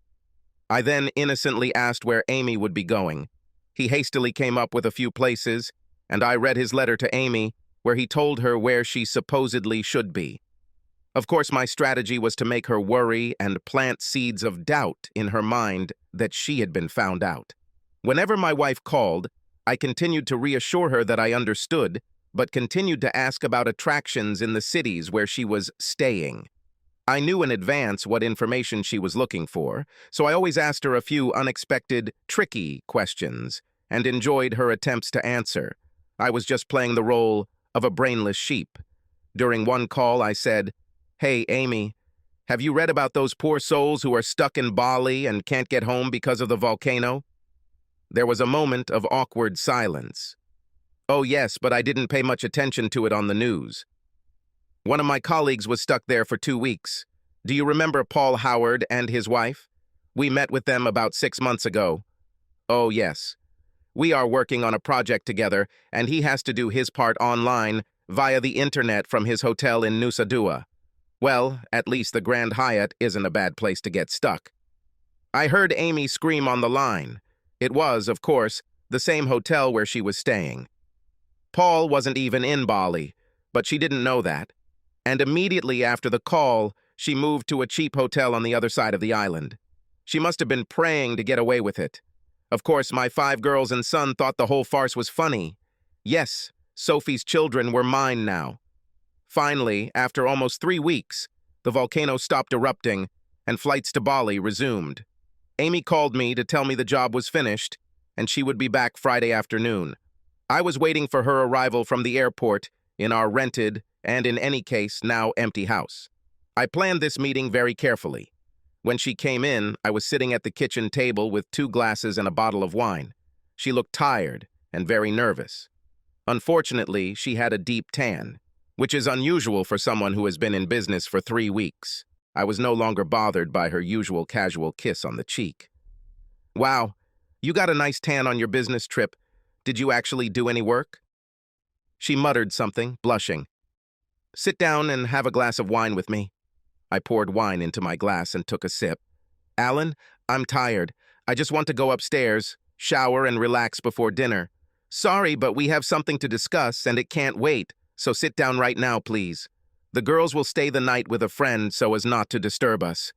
I then innocently asked where Amy would be going. He hastily came up with a few places, and I read his letter to Amy, where he told her where she supposedly should be. Of course, my strategy was to make her worry and plant seeds of doubt in her mind that she had been found out. Whenever my wife called, I continued to reassure her that I understood, but continued to ask about attractions in the cities where she was staying. I knew in advance what information she was looking for, so I always asked her a few unexpected, tricky questions, and enjoyed her attempts to answer. I was just playing the role of a brainless sheep. During one call, I said, "Hey, Amy, have you read about those poor souls who are stuck in Bali and can't get home because of the volcano?" There was a moment of awkward silence. "Oh yes, but I didn't pay much attention to it on the news. One of my colleagues was stuck there for 2 weeks. Do you remember Paul Howard and his wife? We met with them about 6 months ago." "Oh yes. We are working on a project together, and he has to do his part online via the internet from his hotel in Nusa Dua. Well, at least the Grand Hyatt isn't a bad place to get stuck." I heard Amy scream on the line. It was, of course, the same hotel where she was staying. Paul wasn't even in Bali, but she didn't know that. And immediately after the call, she moved to a cheap hotel on the other side of the island. She must have been praying to get away with it. Of course, my 5 girls and son thought the whole farce was funny. Yes, Sophie's children were mine now. Finally, after almost 3 weeks, the volcano stopped erupting and flights to Bali resumed. Amy called me to tell me the job was finished and she would be back Friday afternoon. I was waiting for her arrival from the airport in our rented and, in any case, now empty house. I planned this meeting very carefully. When she came in, I was sitting at the kitchen table with 2 glasses and a bottle of wine. She looked tired and very nervous. Unfortunately, she had a deep tan, which is unusual for someone who has been in business for 3 weeks. I was no longer bothered by her usual casual kiss on the cheek. "Wow, you got a nice tan on your business trip. Did you actually do any work?" She muttered something, blushing. "Sit down and have a glass of wine with me." I poured wine into my glass and took a sip. "Alan, I'm tired. I just want to go upstairs, shower, and relax before dinner. Sorry, but we have something to discuss and it can't wait, so sit down right now, please. The girls will stay the night with a friend so as not to disturb us."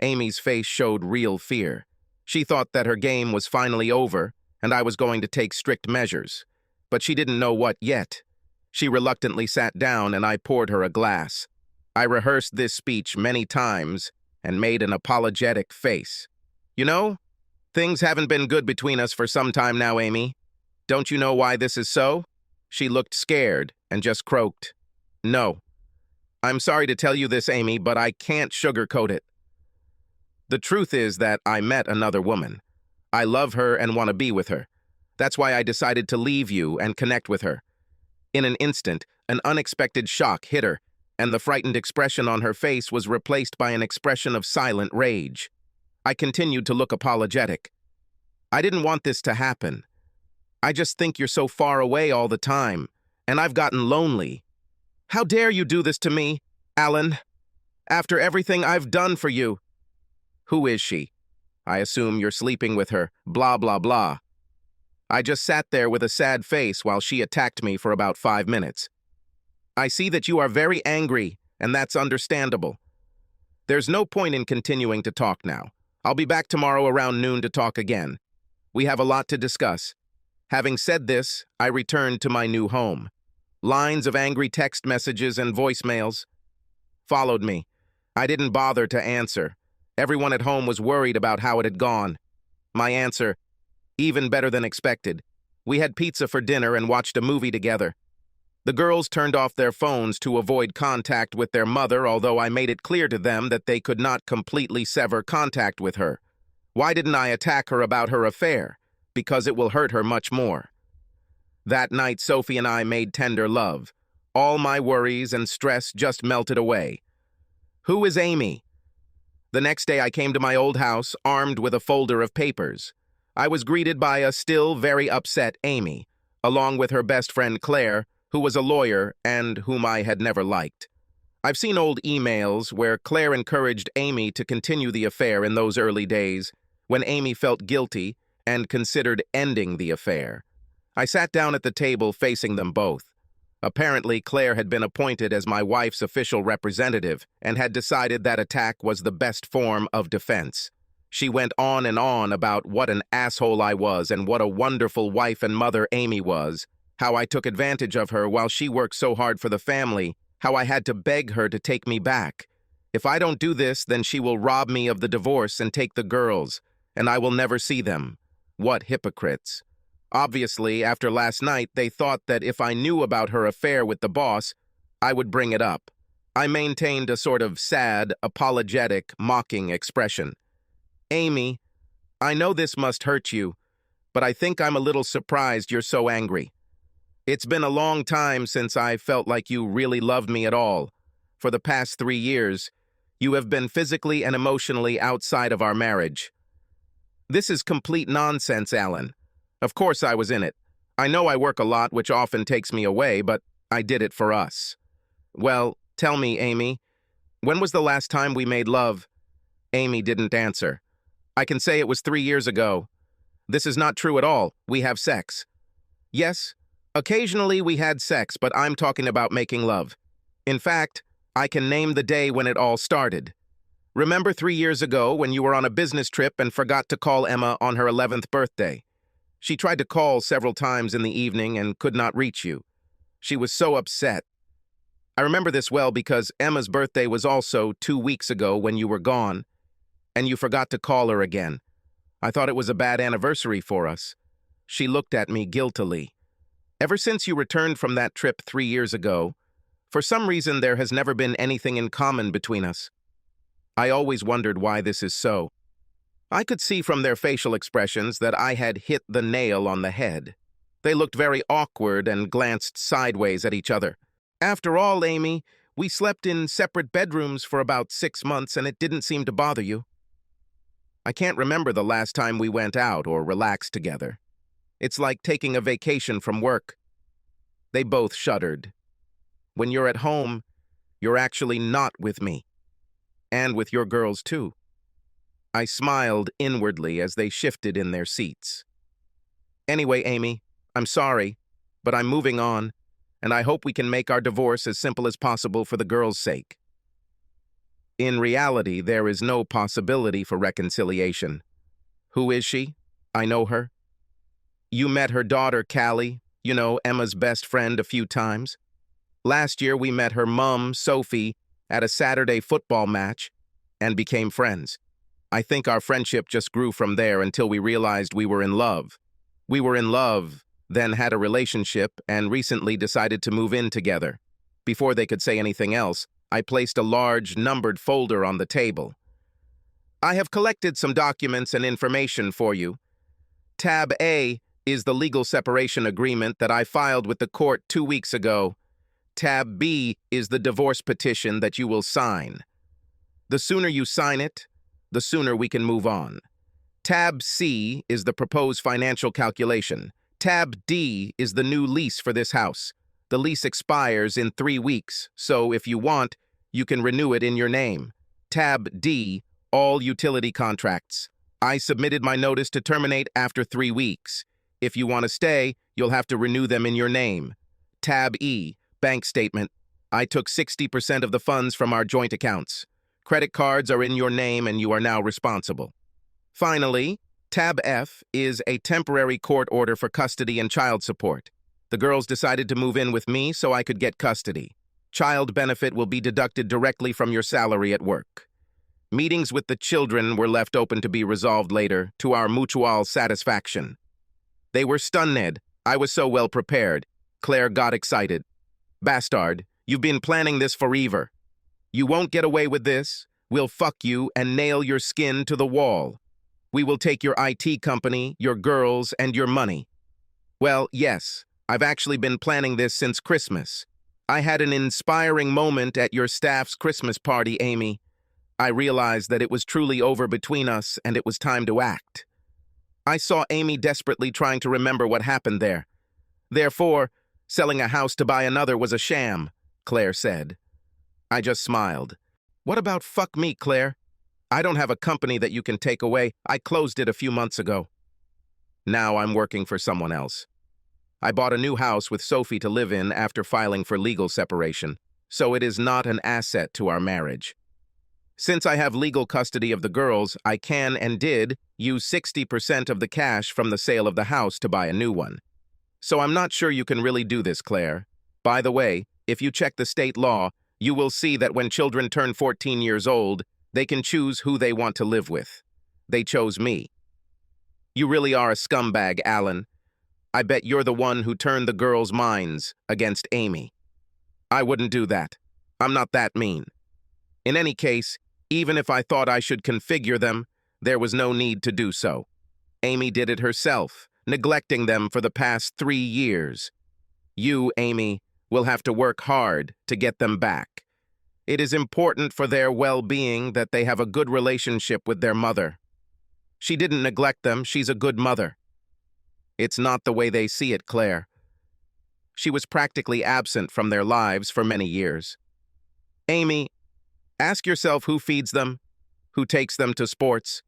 Amy's face showed real fear. She thought that her game was finally over and I was going to take strict measures, but she didn't know what yet. She reluctantly sat down and I poured her a glass. I rehearsed this speech many times and made an apologetic face. "You know, things haven't been good between us for some time now, Amy. Don't you know why this is so?" She looked scared and just croaked, "No. I'm sorry to tell you this, Amy, but I can't sugarcoat it. The truth is that I met another woman. I love her and want to be with her. That's why I decided to leave you and connect with her." In an instant, an unexpected shock hit her, and the frightened expression on her face was replaced by an expression of silent rage. I continued to look apologetic. "I didn't want this to happen. I just think you're so far away all the time, and I've gotten lonely. How dare you do this to me, Alan? After everything I've done for you." "Who is she? I assume you're sleeping with her, blah, blah, blah." I just sat there with a sad face while she attacked me for about 5 minutes. "I see that you are very angry, and that's understandable. There's no point in continuing to talk now. I'll be back tomorrow around noon to talk again. We have a lot to discuss." Having said this, I returned to my new home. Lines of angry text messages and voicemails followed me. I didn't bother to answer. Everyone at home was worried about how it had gone. My answer: even better than expected. We had pizza for dinner and watched a movie together. The girls turned off their phones to avoid contact with their mother, although I made it clear to them that they could not completely sever contact with her. Why didn't I attack her about her affair? Because it will hurt her much more. That night, Sophie and I made tender love. All my worries and stress just melted away. Who is Amy? The next day I came to my old house, armed with a folder of papers. I was greeted by a still very upset Amy, along with her best friend Claire, who was a lawyer and whom I had never liked. I've seen old emails where Claire encouraged Amy to continue the affair in those early days, when Amy felt guilty and considered ending the affair. I sat down at the table facing them both. Apparently, Claire had been appointed as my wife's official representative and had decided that attack was the best form of defense. She went on and on about what an asshole I was and what a wonderful wife and mother Amy was, how I took advantage of her while she worked so hard for the family, how I had to beg her to take me back. If I don't do this, then she will rob me of the divorce and take the girls, and I will never see them. What hypocrites. Obviously, after last night, they thought that if I knew about her affair with the boss, I would bring it up. I maintained a sort of sad, apologetic, mocking expression. "Amy, I know this must hurt you, but I think I'm a little surprised you're so angry. It's been a long time since I felt like you really loved me at all. For the past 3 years, you have been physically and emotionally outside of our marriage." "This is complete nonsense, Alan. Of course I was in it. I know I work a lot, which often takes me away, but I did it for us." "Well, tell me, Amy, when was the last time we made love?" Amy didn't answer. "I can say it was 3 years ago." "This is not true at all. We have sex." "Yes, occasionally we had sex, but I'm talking about making love. In fact, I can name the day when it all started. Remember 3 years ago when you were on a business trip and forgot to call Emma on her 11th birthday? She tried to call several times in the evening and could not reach you. She was so upset. I remember this well because Emma's birthday was also 2 weeks ago when you were gone, and you forgot to call her again. I thought it was a bad anniversary for us. She looked at me guiltily. Ever since you returned from that trip 3 years ago, for some reason there has never been anything in common between us. I always wondered why this is so. I could see from their facial expressions that I had hit the nail on the head. They looked very awkward and glanced sideways at each other. After all, Amy, we slept in separate bedrooms for about 6 months and it didn't seem to bother you. I can't remember the last time we went out or relaxed together. It's like taking a vacation from work. They both shuddered. When you're at home, you're actually not with me. And with your girls, too. I smiled inwardly as they shifted in their seats. Anyway, Amy, I'm sorry, but I'm moving on, and I hope we can make our divorce as simple as possible for the girls' sake. In reality, there is no possibility for reconciliation. Who is she? I know her. You met her daughter, Callie, Emma's best friend, a few times. Last year, we met her mum, Sophie, at a Saturday football match and became friends. I think our friendship just grew from there until we realized we were in love. We were in love, then had a relationship, and recently decided to move in together. Before they could say anything else, I placed a large, numbered folder on the table. I have collected some documents and information for you. Tab A is the legal separation agreement that I filed with the court 2 weeks ago. Tab B is the divorce petition that you will sign. The sooner you sign it, the sooner we can move on. Tab C is the proposed financial calculation. Tab D is the new lease for this house. The lease expires in 3 weeks, so if you want, you can renew it in your name. Tab D, all utility contracts. I submitted my notice to terminate after 3 weeks. If you want to stay, you'll have to renew them in your name. Tab E, bank statement. I took 60% of the funds from our joint accounts. Credit cards are in your name and you are now responsible. Finally, Tab F is a temporary court order for custody and child support. The girls decided to move in with me so I could get custody. Child benefit will be deducted directly from your salary at work. Meetings with the children were left open to be resolved later, to our mutual satisfaction. They were stunned. I was so well prepared. Claire got excited. Bastard, you've been planning this forever. You won't get away with this. We'll fuck you and nail your skin to the wall. We will take your IT company, your girls, and your money. Well, yes, I've actually been planning this since Christmas. I had an inspiring moment at your staff's Christmas party, Amy. I realized that it was truly over between us and it was time to act. I saw Amy desperately trying to remember what happened there. Therefore, selling a house to buy another was a sham, Claire said. I just smiled. What about fuck me, Claire? I don't have a company that you can take away. I closed it a few months ago. Now I'm working for someone else. I bought a new house with Sophie to live in after filing for legal separation, so it is not an asset to our marriage. Since I have legal custody of the girls, I can and did use 60% of the cash from the sale of the house to buy a new one. So I'm not sure you can really do this, Claire. By the way, if you check the state law, you will see that when children turn 14 years old, they can choose who they want to live with. They chose me. You really are a scumbag, Alan. I bet you're the one who turned the girls' minds against Amy. I wouldn't do that. I'm not that mean. In any case, even if I thought I should configure them, there was no need to do so. Amy did it herself, neglecting them for the past 3 years. You, Amy, will have to work hard to get them back. It is important for their well-being that they have a good relationship with their mother. She didn't neglect them, she's a good mother. It's not the way they see it, Claire. She was practically absent from their lives for many years. Amy, ask yourself who feeds them, who takes them to sports,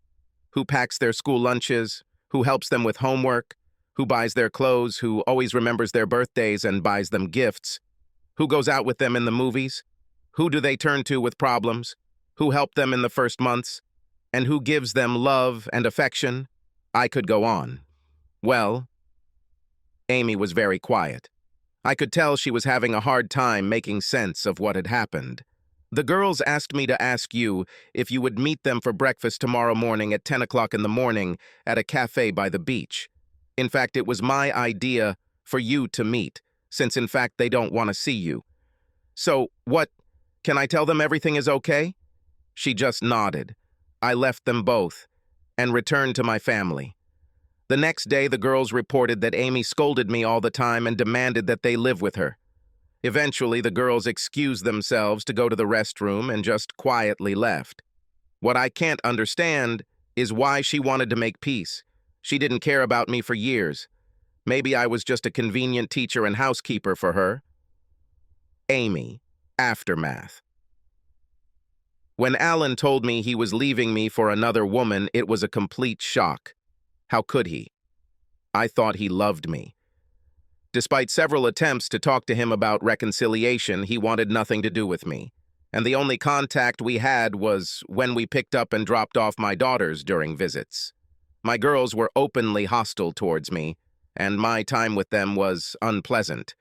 who packs their school lunches, who helps them with homework, who buys their clothes, who always remembers their birthdays and buys them gifts, who goes out with them in the movies, who do they turn to with problems? who helped them in the first months, and who gives them love and affection. I could go on. Well, Amy was very quiet. I could tell she was having a hard time making sense of what had happened. The girls asked me to ask you if you would meet them for breakfast tomorrow morning at 10 o'clock in the morning at a cafe by the beach. In fact, it was my idea for you to meet, since in fact they don't want to see you. So, what? Can I tell them everything is okay? She just nodded. I left them both and returned to my family. The next day, the girls reported that Amy scolded me all the time and demanded that they live with her. Eventually, the girls excused themselves to go to the restroom and just quietly left. What I can't understand is why she wanted to make peace. She didn't care about me for years. Maybe I was just a convenient teacher and housekeeper for her. Amy. Aftermath. When Alan told me he was leaving me for another woman, it was a complete shock. How could he? I thought he loved me. Despite several attempts to talk to him about reconciliation, he wanted nothing to do with me. And the only contact we had was when we picked up and dropped off my daughters during visits. My girls were openly hostile towards me, and my time with them was unpleasant.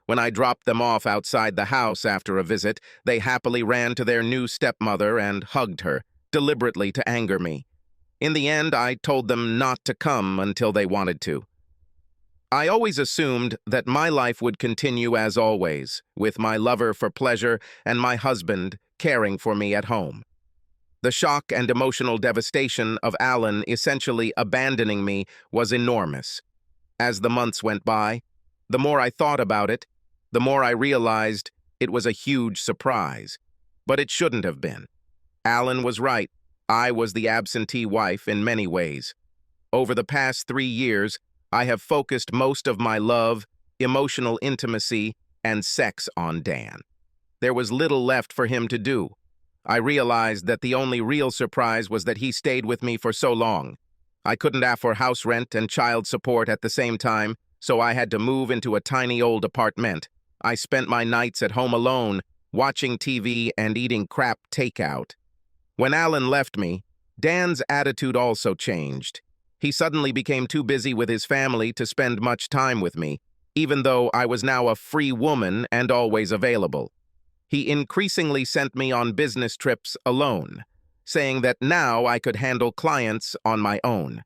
When I dropped them off outside the house after a visit, they happily ran to their new stepmother and hugged her, deliberately to anger me. In the end, I told them not to come until they wanted to. I always assumed that my life would continue as always, with my lover for pleasure and my husband caring for me at home. The shock and emotional devastation of Alan essentially abandoning me was enormous. As the months went by, the more I thought about it, the more I realized it was a huge surprise. But it shouldn't have been. Alan was right. I was the absentee wife in many ways. Over the past 3 years, I have focused most of my love, emotional intimacy, and sex on Dan. There was little left for him to do. I realized that the only real surprise was that he stayed with me for so long. I couldn't afford house rent and child support at the same time, so I had to move into a tiny old apartment. I spent my nights at home alone, watching TV and eating crap takeout. When Alan left me, Dan's attitude also changed. He suddenly became too busy with his family to spend much time with me, even though I was now a free woman and always available. He increasingly sent me on business trips alone, saying that now I could handle clients on my own.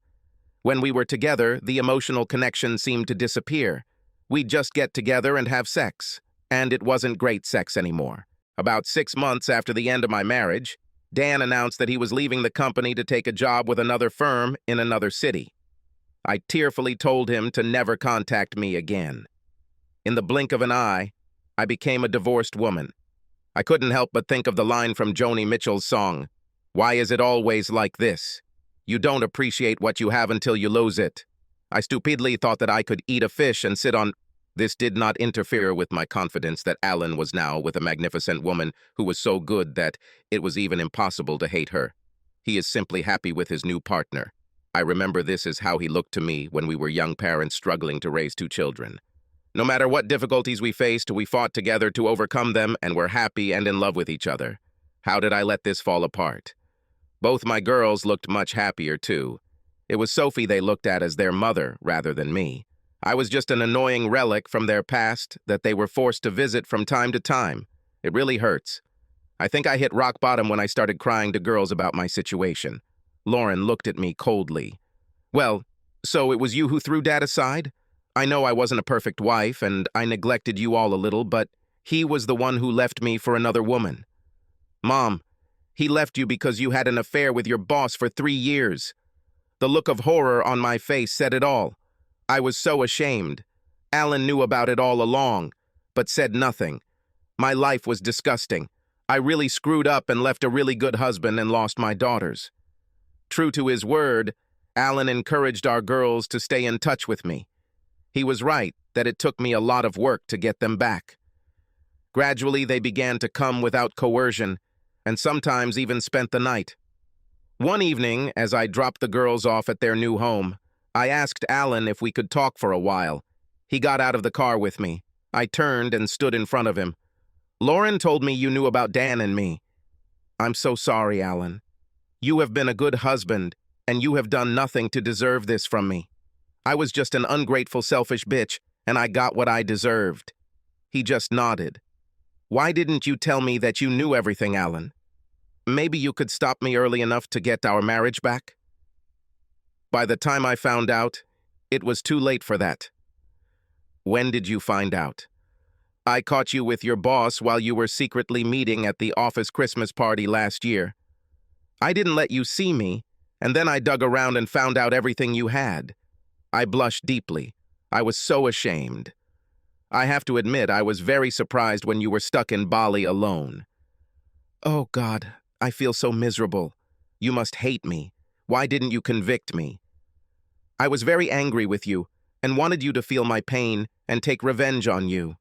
When we were together, the emotional connection seemed to disappear. We'd just get together and have sex, and it wasn't great sex anymore. About 6 months after the end of my marriage, Dan announced that he was leaving the company to take a job with another firm in another city. I tearfully told him to never contact me again. In the blink of an eye, I became a divorced woman. I couldn't help but think of the line from Joni Mitchell's song, "Why is it always like this? You don't appreciate what you have until you lose it." I stupidly thought that I could eat a fish and sit on. This did not interfere with my confidence that Alan was now with a magnificent woman who was so good that it was even impossible to hate her. He is simply happy with his new partner. I remember this is how he looked to me when we were young parents struggling to raise 2 children. No matter what difficulties we faced, we fought together to overcome them and were happy and in love with each other. How did I let this fall apart? Both my girls looked much happier too. It was Sophie they looked at as their mother rather than me. I was just an annoying relic from their past that they were forced to visit from time to time. It really hurts. I think I hit rock bottom when I started crying to girls about my situation. Lauren looked at me coldly. "Well, so it was you who threw Dad aside? I know I wasn't a perfect wife and I neglected you all a little, but he was the one who left me for another woman." "Mom, he left you because you had an affair with your boss for 3 years. The look of horror on my face said it all. I was so ashamed. Alan knew about it all along, but said nothing. My life was disgusting. I really screwed up and left a really good husband and lost my daughters." True to his word, Alan encouraged our girls to stay in touch with me. He was right that it took me a lot of work to get them back. Gradually, they began to come without coercion, and sometimes even spent the night. One evening, as I dropped the girls off at their new home, I asked Alan if we could talk for a while. He got out of the car with me. I turned and stood in front of him. "Lauren told me you knew about Dan and me." I'm so sorry, Alan. You have been a good husband, and you have done nothing to deserve this from me. I was just an ungrateful, selfish bitch, and I got what I deserved." He just nodded. "Why didn't you tell me that you knew everything, Alan? Maybe you could stop me early enough to get our marriage back?" "By the time I found out, it was too late for that." "When did you find out?" "I caught you with your boss while you were secretly meeting at the office Christmas party last year. I didn't let you see me, and then I dug around and found out everything you had. I blushed deeply. I was so ashamed. I have to admit, I was very surprised when you were stuck in Bali alone." "Oh, God, I feel so miserable. You must hate me. Why didn't you convict me?" "I was very angry with you and wanted you to feel my pain and take revenge on you.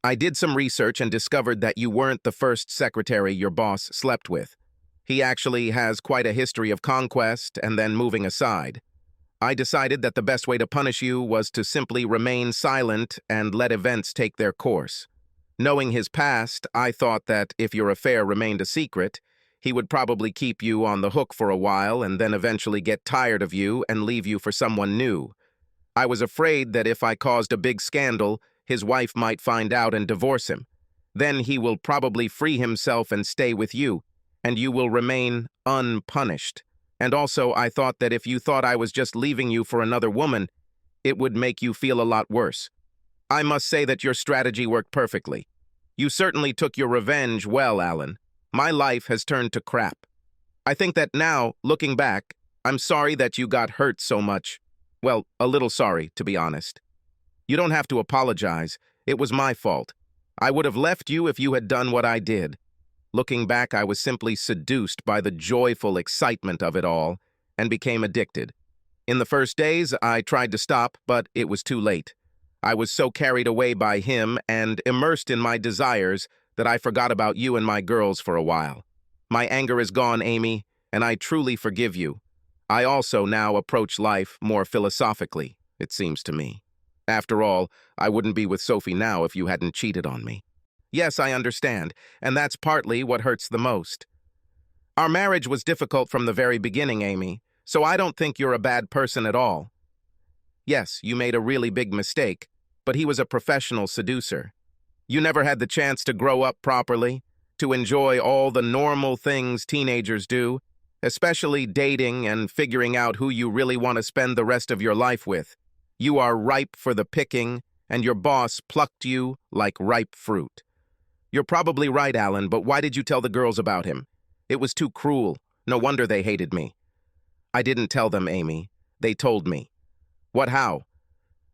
I did some research and discovered that you weren't the first secretary your boss slept with. He actually has quite a history of conquest and then moving aside. I decided that the best way to punish you was to simply remain silent and let events take their course. Knowing his past, I thought that if your affair remained a secret, he would probably keep you on the hook for a while and then eventually get tired of you and leave you for someone new. I was afraid that if I caused a big scandal, his wife might find out and divorce him. Then he will probably free himself and stay with you, and you will remain unpunished. And also, I thought that if you thought I was just leaving you for another woman, it would make you feel a lot worse. I must say that your strategy worked perfectly. You certainly took your revenge well, Alan. My life has turned to crap. I think that now, looking back, I'm sorry that you got hurt so much. Well, a little sorry, to be honest. You don't have to apologize. It was my fault. I would have left you if you had done what I did. Looking back, I was simply seduced by the joyful excitement of it all and became addicted. In the first days, I tried to stop, but it was too late. I was so carried away by him and immersed in my desires that I forgot about you and my girls for a while. My anger is gone, Amy, and I truly forgive you. I also now approach life more philosophically, it seems to me. After all, I wouldn't be with Sophie now if you hadn't cheated on me. Yes, I understand, and that's partly what hurts the most. Our marriage was difficult from the very beginning, Amy, so I don't think you're a bad person at all. Yes, you made a really big mistake, but he was a professional seducer. You never had the chance to grow up properly, to enjoy all the normal things teenagers do, especially dating and figuring out who you really want to spend the rest of your life with. You are ripe for the picking, and your boss plucked you like ripe fruit. You're probably right, Alan, but why did you tell the girls about him? It was too cruel. No wonder they hated me. I didn't tell them, Amy. They told me. What, how?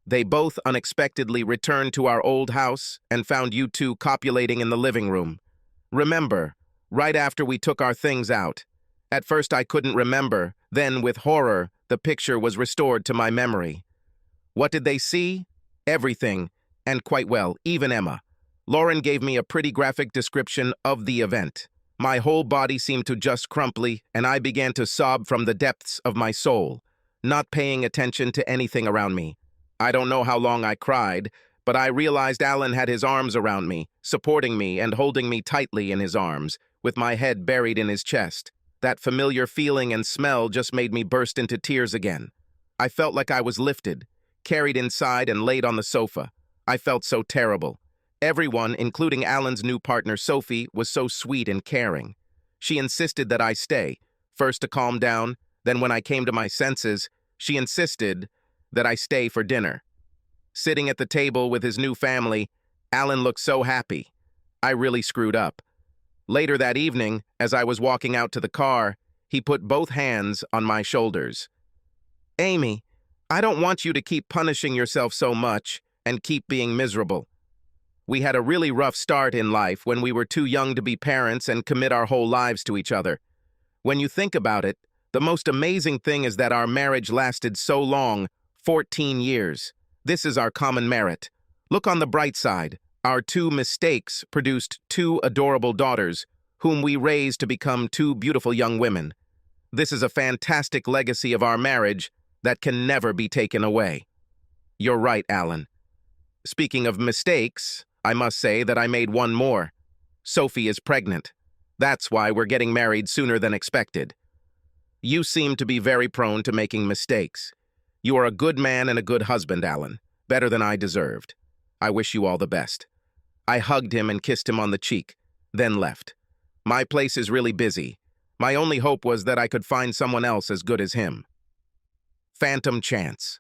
They both unexpectedly returned to our old house and found you two copulating in the living room. Remember, right after we took our things out. At first I couldn't remember, then with horror, the picture was restored to my memory. What did they see? Everything, and quite well, even Emma. Lauren gave me a pretty graphic description of the event. My whole body seemed to just crumple, and I began to sob from the depths of my soul, not paying attention to anything around me. I don't know how long I cried, but I realized Alan had his arms around me, supporting me and holding me tightly in his arms, with my head buried in his chest. That familiar feeling and smell just made me burst into tears again. I felt like I was lifted, carried inside and laid on the sofa. I felt so terrible. Everyone, including Alan's new partner Sophie, was so sweet and caring. She insisted that I stay, first to calm down, then when I came to my senses, she insisted that I stay for dinner. Sitting at the table with his new family, Alan looked so happy. I really screwed up. Later that evening, as I was walking out to the car, he put both hands on my shoulders. Amy, I don't want you to keep punishing yourself so much and keep being miserable. We had a really rough start in life when we were too young to be parents and commit our whole lives to each other. When you think about it, the most amazing thing is that our marriage lasted so long, 14 years. This is our common merit. Look on the bright side. Our two mistakes produced two adorable daughters, whom we raised to become two beautiful young women. This is a fantastic legacy of our marriage that can never be taken away. You're right, Alan. Speaking of mistakes, I must say that I made one more. Sophie is pregnant. That's why we're getting married sooner than expected. You seem to be very prone to making mistakes. You are a good man and a good husband, Alan. Better than I deserved. I wish you all the best." I hugged him and kissed him on the cheek, then left. My place is really busy. My only hope was that I could find someone else as good as him. Phantom chance.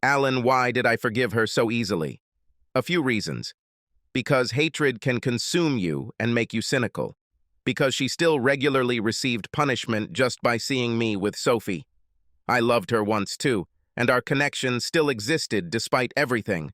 Alan, why did I forgive her so easily? A few reasons. Because hatred can consume you and make you cynical. Because she still regularly received punishment just by seeing me with Sophie. I loved her once too, and our connection still existed despite everything.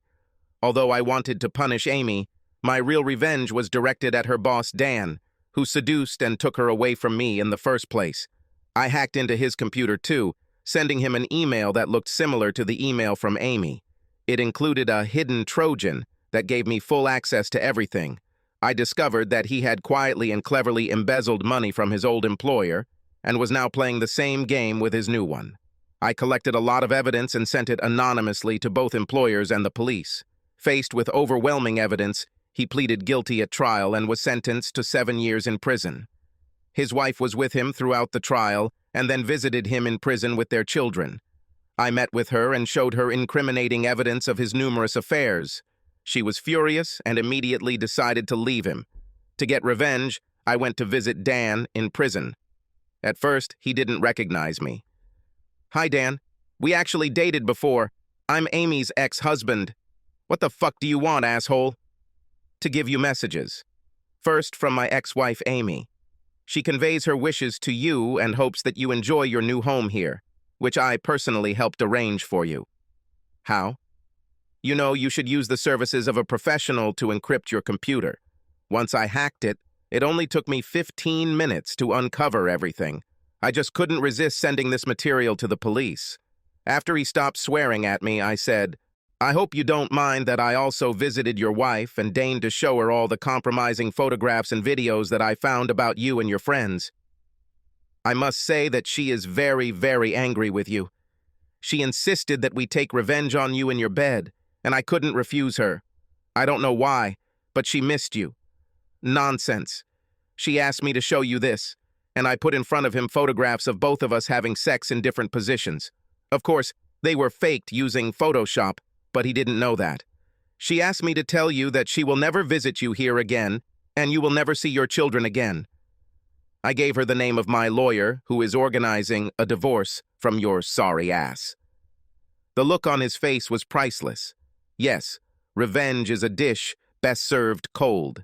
Although I wanted to punish Amy, my real revenge was directed at her boss Dan, who seduced and took her away from me in the first place. I hacked into his computer too, sending him an email that looked similar to the email from Amy. It included a hidden Trojan that gave me full access to everything. I discovered that he had quietly and cleverly embezzled money from his old employer and was now playing the same game with his new one. I collected a lot of evidence and sent it anonymously to both employers and the police. Faced with overwhelming evidence, he pleaded guilty at trial and was sentenced to 7 years in prison. His wife was with him throughout the trial and then visited him in prison with their children. I met with her and showed her incriminating evidence of his numerous affairs. She was furious and immediately decided to leave him. To get revenge, I went to visit Dan in prison. At first, he didn't recognize me. "Hi, Dan. We actually dated before. I'm Amy's ex-husband." "What the fuck do you want, asshole?" "To give you messages. First, from my ex-wife, Amy. She conveys her wishes to you and hopes that you enjoy your new home here, which I personally helped arrange for you." "How?" "You know, you should use the services of a professional to encrypt your computer. Once I hacked it, it only took me 15 minutes to uncover everything. I just couldn't resist sending this material to the police." After he stopped swearing at me, I said, "I hope you don't mind that I also visited your wife and deigned to show her all the compromising photographs and videos that I found about you and your friends. I must say that she is very, very angry with you. She insisted that we take revenge on you in your bed, and I couldn't refuse her. I don't know why, but she missed you." "Nonsense. She asked me to show you this, and I put in front of him photographs of both of us having sex in different positions. Of course, they were faked using Photoshop, but he didn't know that. She asked me to tell you that she will never visit you here again, and you will never see your children again. I gave her the name of my lawyer, who is organizing a divorce from your sorry ass." The look on his face was priceless. Yes, revenge is a dish best served cold.